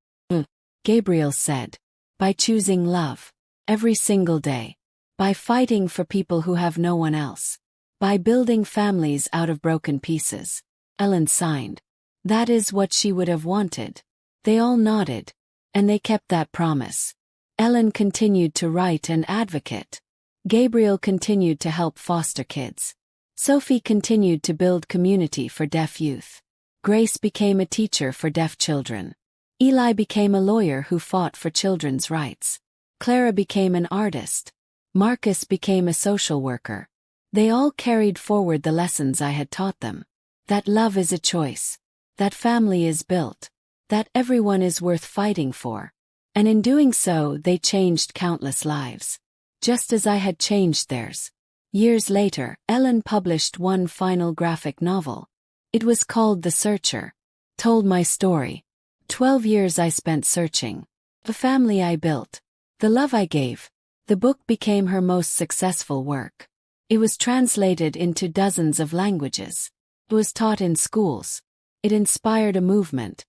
Gabriel said. By choosing love. Every single day. By fighting for people who have no one else. By building families out of broken pieces. Ellen signed. That is what she would have wanted. They all nodded. And they kept that promise. Ellen continued to write and advocate. Gabriel continued to help foster kids. Sophie continued to build community for deaf youth. Grace became a teacher for deaf children. Eli became a lawyer who fought for children's rights. Clara became an artist. Marcus became a social worker. They all carried forward the lessons I had taught them. That love is a choice. That family is built. That everyone is worth fighting for. And in doing so, they changed countless lives. Just as I had changed theirs. Years later, Ellen published one final graphic novel. It was called The Searcher. Told my story. 12 years I spent searching. The family I built. The love I gave. The book became her most successful work. It was translated into dozens of languages. It was taught in schools. It inspired a movement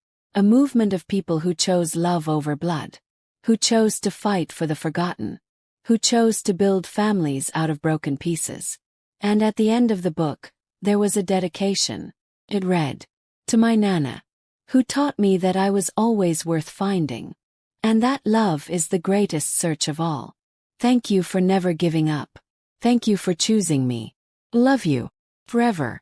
of people who chose love over blood, who chose to fight for the forgotten, who chose to build families out of broken pieces. And at the end of the book, there was a dedication. It read, To my Nana, who taught me that I was always worth finding, and that love is the greatest search of all. Thank you for never giving up. Thank you for choosing me. Love you. Forever.